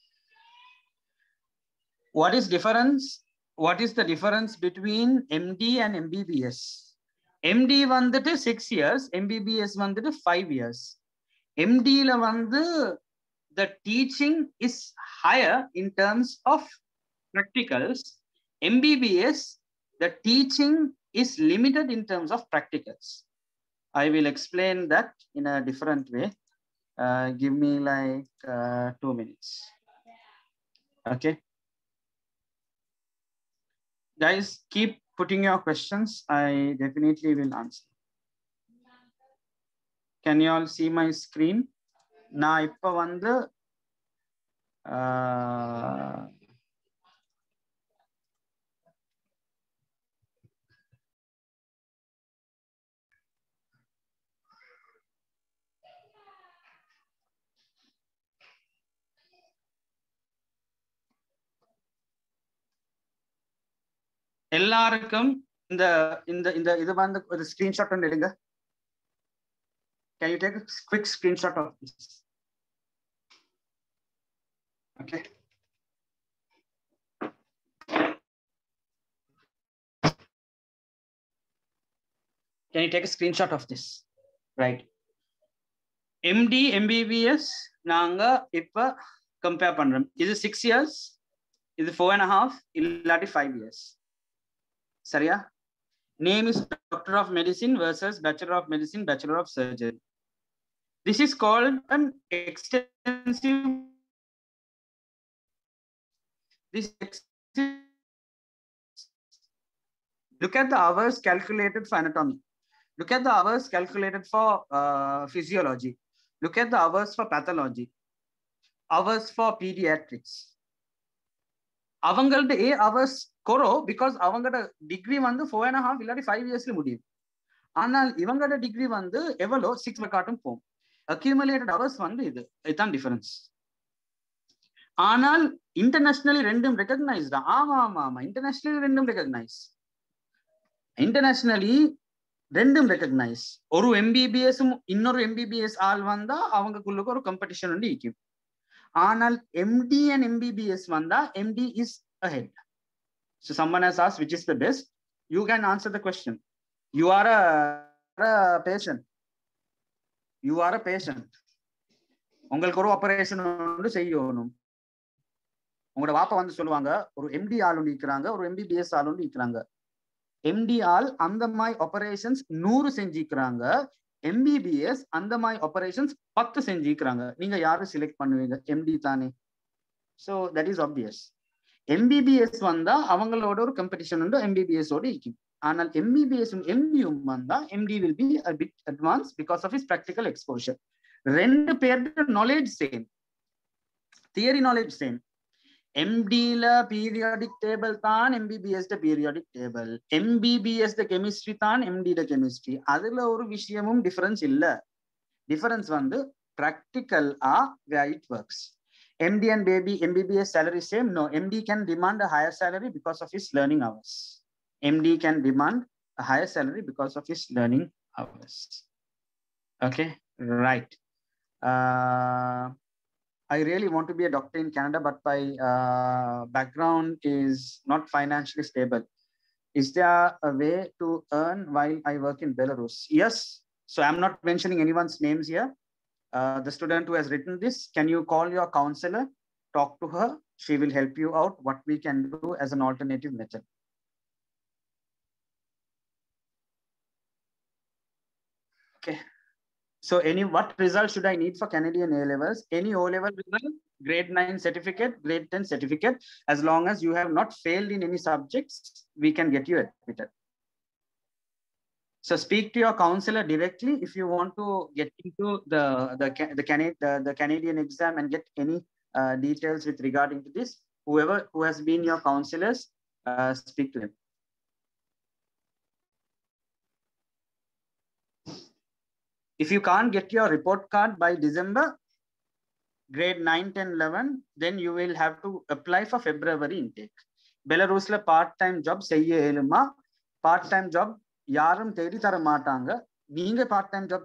What is difference? What is the difference between MD and MBBS? MD வந்துட்டு 6 years, MBBS வந்துட்டு 5 years. MD ல வந்து the teaching is higher in terms of practicals. MBBS, the teaching is limited in terms of practicals. I will explain that in a different way. Give me like 2 minutes. Okay. Guys, keep putting your questions. I definitely will answer. Can you all see my screen? Na ipa vandu எல்லாருக்கும் இந்த இந்த இந்த இது வந்து ஒரு screenshot ஒன்று எடுங்க. Can you take a quick screenshot of this? Okay. Can you take a screenshot of this? Right. MD, MBBS நாங்க இப்ப கம்பேர் பண்றோம். இது 6 years, இது 4.5, இல்லாட்டி 5 years. Sarya? Name is Doctor of Medicine versus Bachelor of Medicine, Bachelor of Surgery. This is called an extensive. Look at the hours calculated for anatomy. Look at the hours calculated for physiology. Look at the hours for pathology. Hours for pediatrics. அவங்கள்ட்ட hours கொரோ because அவங்களோட degree வந்து 4.5 இல்லாட்டி 5 இயர்ஸ்ல முடியும். ஆனால் இவங்களோட degree வந்து எவ்வளோ 6 காட்டும் போகும். அக்யூமுலேட்டட் hours வந்து இதுதான் டிஃபரன்ஸ். ஆனால் இன்டர்நேஷனலி ரெண்டும் ரெகக்னைஸ்ட் தான். ஆமா இன்டர்நேஷனலி ரெண்டும் ரெகக்னைஸ். இன்டர்நேஷனலி ரெண்டும் ரெகக்னைஸ். ஒரு எம்பிபிஎஸும் இன்னொரு எம்பிபிஎஸ் ஆள் வந்தா அவங்களுக்குள்ள ஒரு காம்படிஷன் வந்து இருக்கும். ஆனால் MD and MBBS வந்தா MD is ahead. So someone has asked which is the best. You can answer the question. You are a patient. You are a patient. உங்களுக்கு ஒரு ஆபரேஷன் ஒன்று செய்யணும். உங்களோட வாப்பா வந்து சொல்லுவாங்க ஒரு MD ஆள் ஒன்று இருக்கிறாங்க, ஒரு MBBS ஆள் ஒன்று இருக்கிறாங்க. MD ஆள் அந்த மாதிரி ஆபரேஷன்ஸ் 100 செஞ்சிக்கிறாங்க, MBBS அந்த மாதிரி ஆபரேஷன்ஸ் 10 செஞ்சிக்கிறாங்க. நீங்க யாரு செலக்ட் பண்ணுவீங்க? MD தானே. So that is obvious. MBBS வந்தா அவங்களோட ஒரு காம்படிஷன் உண்டு MBBS ஓட இருக்கும். ஆனால் MBBS MDயும் வந்தா MD will be a bit advanced because of his practical exposure. ரெண்டு பேரோட knowledge same, theory knowledge same. MD ல periodic table தான் MBBS ட periodic table, MBBS ட chemistry தான் MD ட chemistry. அதுல ஒரு விஷயமும் difference இல்ல. Difference வந்து practical where it works. MD and MBBS salary same? No, MD can demand a higher salary because of his learning hours. MD can demand a higher salary because of his learning hours. Okay, right. I really want to be a doctor in Canada, but my background is not financially stable. Is there a way to earn while I work in Belarus? Yes. So I'm not mentioning anyone's names here. The student who has written this, can you call your counselor, talk to her? She will help you out what we can do as an alternative method. Okay. So what result should I need for Canadian A-levels? Any O-level result, grade 9 certificate, grade 10 certificate, as long as you have not failed in any subjects, we can get you admitted. So speak to your counselor directly if you want to get into the Canadian exam and get any details with regarding to this. Who has been your counselors, speak to them. If you can't get your report card by December, grade 9, 10, 11, then you will have to apply for February intake. Belarusல part-time job செய்ய இயலுமா? Part-time job யாரும் தேடி தர மாட்டாங்க. நீங்க part-time job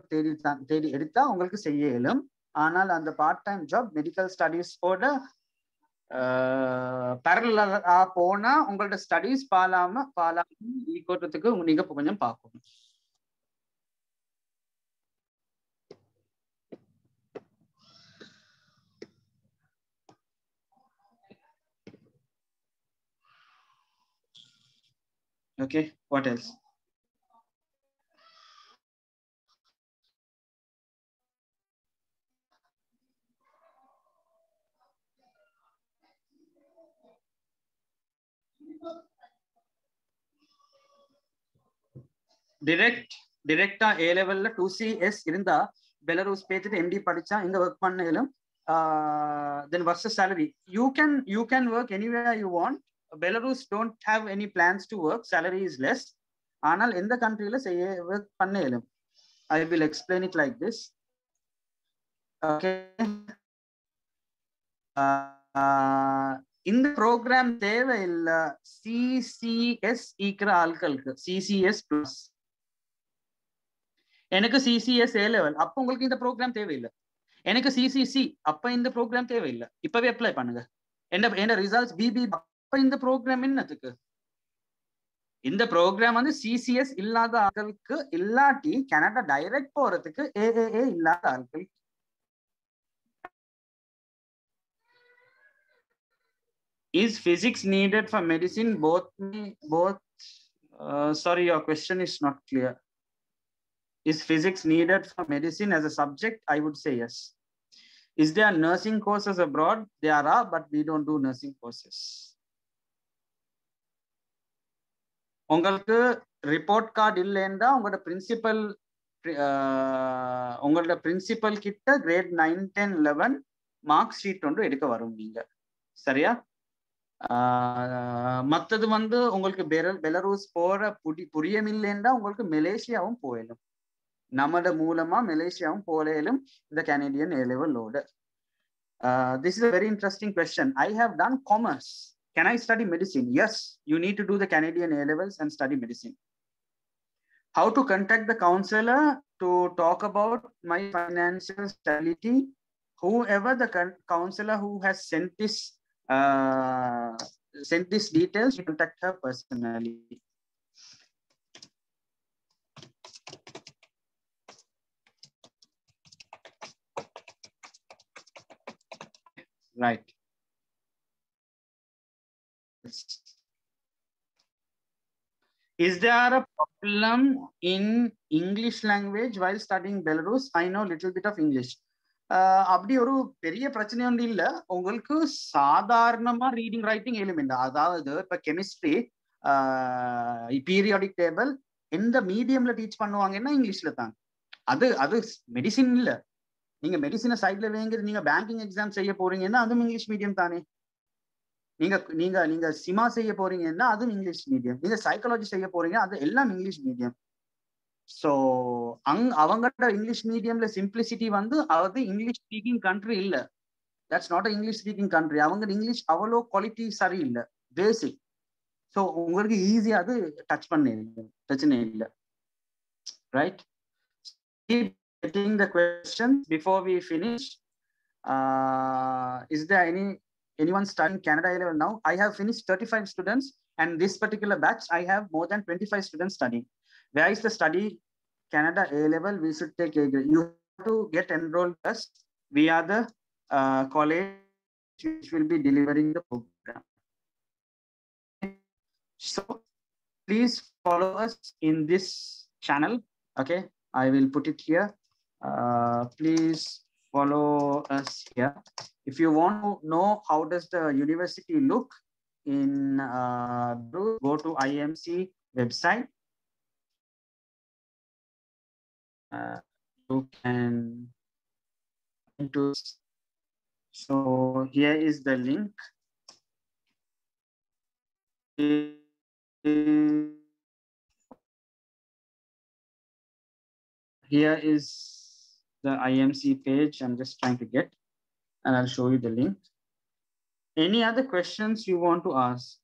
தேடி எடுத்தா உங்களுக்கு செய்ய இயலும். ஆனால் அந்த part-time job medical studies ஓட parallel-ஆ போனா உங்களோட studies பாலாம ஈக்குவத்துக்கு நீங்க கொஞ்சம் பார்க்கணும். Okay, what else? Direct A level 2CS இருந்தா Belarus பேத்துட்டு MD படிச்சா இங்க work பண்ணேலும் then what's the salary? You can work anywhere you want. Belarus don't have any plans to work. Salary is less. ஆனால் எந்த countryல work பண்ணேலும். I will explain it like this. Okay. இந்த program தேவை இல்ல CCS ஈக்குற ஆட்களுக்கு CCS plus எனக்கு CCS A level அப்ப உங்களுக்கு இந்த ப்ரோக்ராம் தேவையில்லை. எனக்கு CCC அப்ப இந்த ப்ரோக்ராம் தேவையில்லை. இப்பவே அப்ளை பண்ணுங்க. என்ன ரிசல்ட்ஸ் BB அப்ப இந்த ப்ரோக்ராம் என்னத்துக்கு? இந்த ப்ரோக்ராம் வந்து CCS இல்லாத ஆட்களுக்கு இல்லாட்டி கனடா டைரக்ட் போறதுக்கு AAA இல்லாத ஆட்கள். Is physics needed for medicine? Both. Sorry, your question is not clear. Is physics needed for medicine as a subject? I would say yes. Is there nursing courses abroad? There are, but we don't do nursing courses. உங்களுக்கு report card இல்லைன்னா உங்களோட principal கிட்ட great 9, 10, 11 mark sheet ஒன்று எடுக்க வரும் நீங்க. சரியா? மற்றது வந்து உங்களுக்கு பெலரூஸ் போற புரியமில்லைன்னா உங்களுக்கு மலேசியாவும் போயிடும். நம்மட மூலமா மலேசியாவும் போலேலும் இந்த Canadian A-level load. This is a very interesting question. I have done commerce. Can I study medicine? Yes, you need to do the Canadian A-levels and study medicine. How to contact the counselor to talk about my financial stability? Whoever the counselor who has sent this details, you contact her personally. Right. Is there a problem in English language while studying Belarus? I know little bit of English. அப்படி ஒரு பெரிய பிரச்சனை ஒன்று இல்லை. உங்களுக்கு சாதாரணமா reading writing element, அதாவது இப்ப கெமிஸ்ட்ரி பீரியாடிக் டேபிள் எந்த மீடியம்ல டீச் பண்ணுவாங்கன்னா இங்கிலீஷ்ல தான். அது மெடிசின் இல்ல. நீங்க மெடிசினை சைட்ல வேங்கிறது, நீங்க பேங்கிங் எக்ஸாம் செய்ய போறீங்கன்னா அதுவும் இங்கிலீஷ் மீடியம் தானே. நீங்க சிமா செய்ய போறீங்கன்னா அதுவும் இங்கிலீஷ் மீடியம். நீங்க சைக்காலஜி செய்ய போறீங்க அது எல்லாம் இங்கிலீஷ் மீடியம். ஸோ அவங்களோட இங்கிலீஷ் மீடியம்ல சிம்பிளிசிட்டி வந்து அது இங்கிலீஷ் ஸ்பீக்கிங் கண்ட்ரி இல்ல. That's not English speaking country. அவங்க இங்கிலீஷ் அவ்வளோ குவாலிட்டி சரியில்லை, பேசிக். ஸோ உங்களுக்கு ஈஸியா அது டச் பண்ண பிரச்சனை இல்லை. Right? Getting the questions before we finish. Is there anyone studying Canada A-level now? I have finished 35 students. And this particular batch, I have more than 25 students studying. Where is the study Canada A-level? We should take A grade. You have to get enrolled with us. We are the college which will be delivering the program. So please follow us in this channel. Okay, I will put it here. Please follow us here. If you want to know how does the university look in go to IMC website. You can into. So here is the link. Here is the IMC page. I'm just trying to get, and I'll show you the link. Any other questions you want to ask?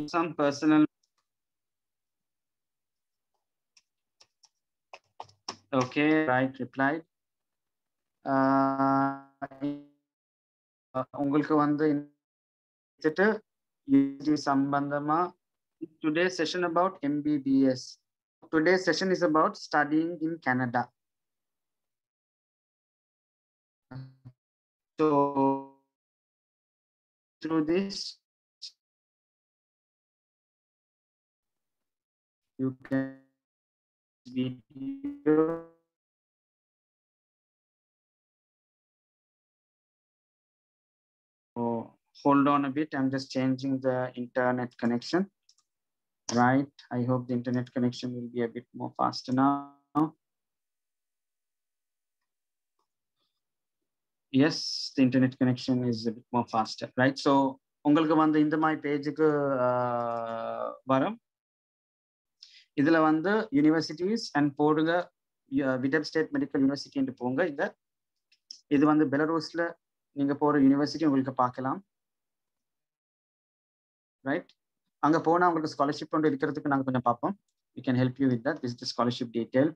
Some personal. Okay, right, replied. உங்களுக்கு வந்து சம்பந்தமா today's session about MBBS. Today's session is about studying in Canada. So through this, you can video. Oh, hold on a bit. I'm just changing the internet connection. Right. I hope the internet connection will be a bit more faster now. Yes, the internet connection is a bit more faster, right? So உங்களுக்கு வந்து இந்த மாதிரி பேஜுக்கு வரும். இதுல வந்து universities and போடுங்க விடப் ஸ்டேட் மெடிக்கல் யூனிவர்சிட்டி போங்க. இது வந்து பெலரூஸ்ல நீங்க போற யூனிவர்சிட்டி உங்களுக்கு பார்க்கலாம், ரைட்? அங்க போனா உங்களுக்கு ஸ்காலர்ஷிப் கொண்டு இருக்கிறதுக்கு நாங்க கொஞ்சம் பார்ப்போம். We can help you with that. This is the scholarship detail.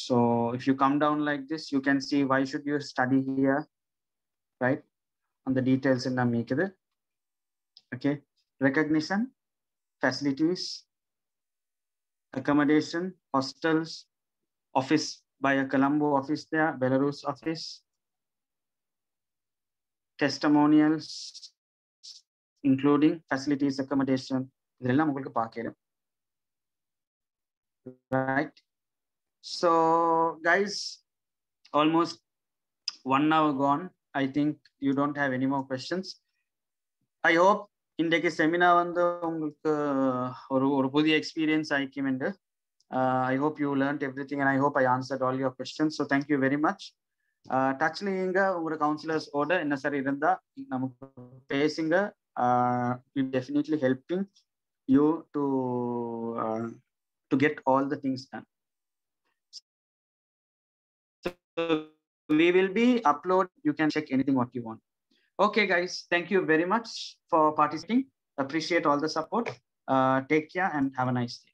So if you come down like this, you can see why should you study here, right? On the details in the make it. Okay, recognition, facilities, accommodation, hostels, office by a Colombo office there, Belarus office, testimonials, including facilities, accommodation. இதெல்லாம் உங்களுக்கு பார்க்கலாம், right? So guys, almost 1 hour gone. I think you don't have any more questions. I hope இன்றைக்கு seminar வந்து உங்களுக்கு ஒரு புதிய experience ஆயிக்குமெண்டு. I hope you learned everything and I hope I answered all your questions. So thank you very much. டச்ல இங்க உங்களோட counsellors ஓட என்ன sir இருந்தா நமக்கு பேசுங்க. Will definitely helping you to get all the things done. So we will be upload. You can check anything what you want. Okay, guys. Thank you very much for participating. Appreciate all the support. Take care and have a nice day.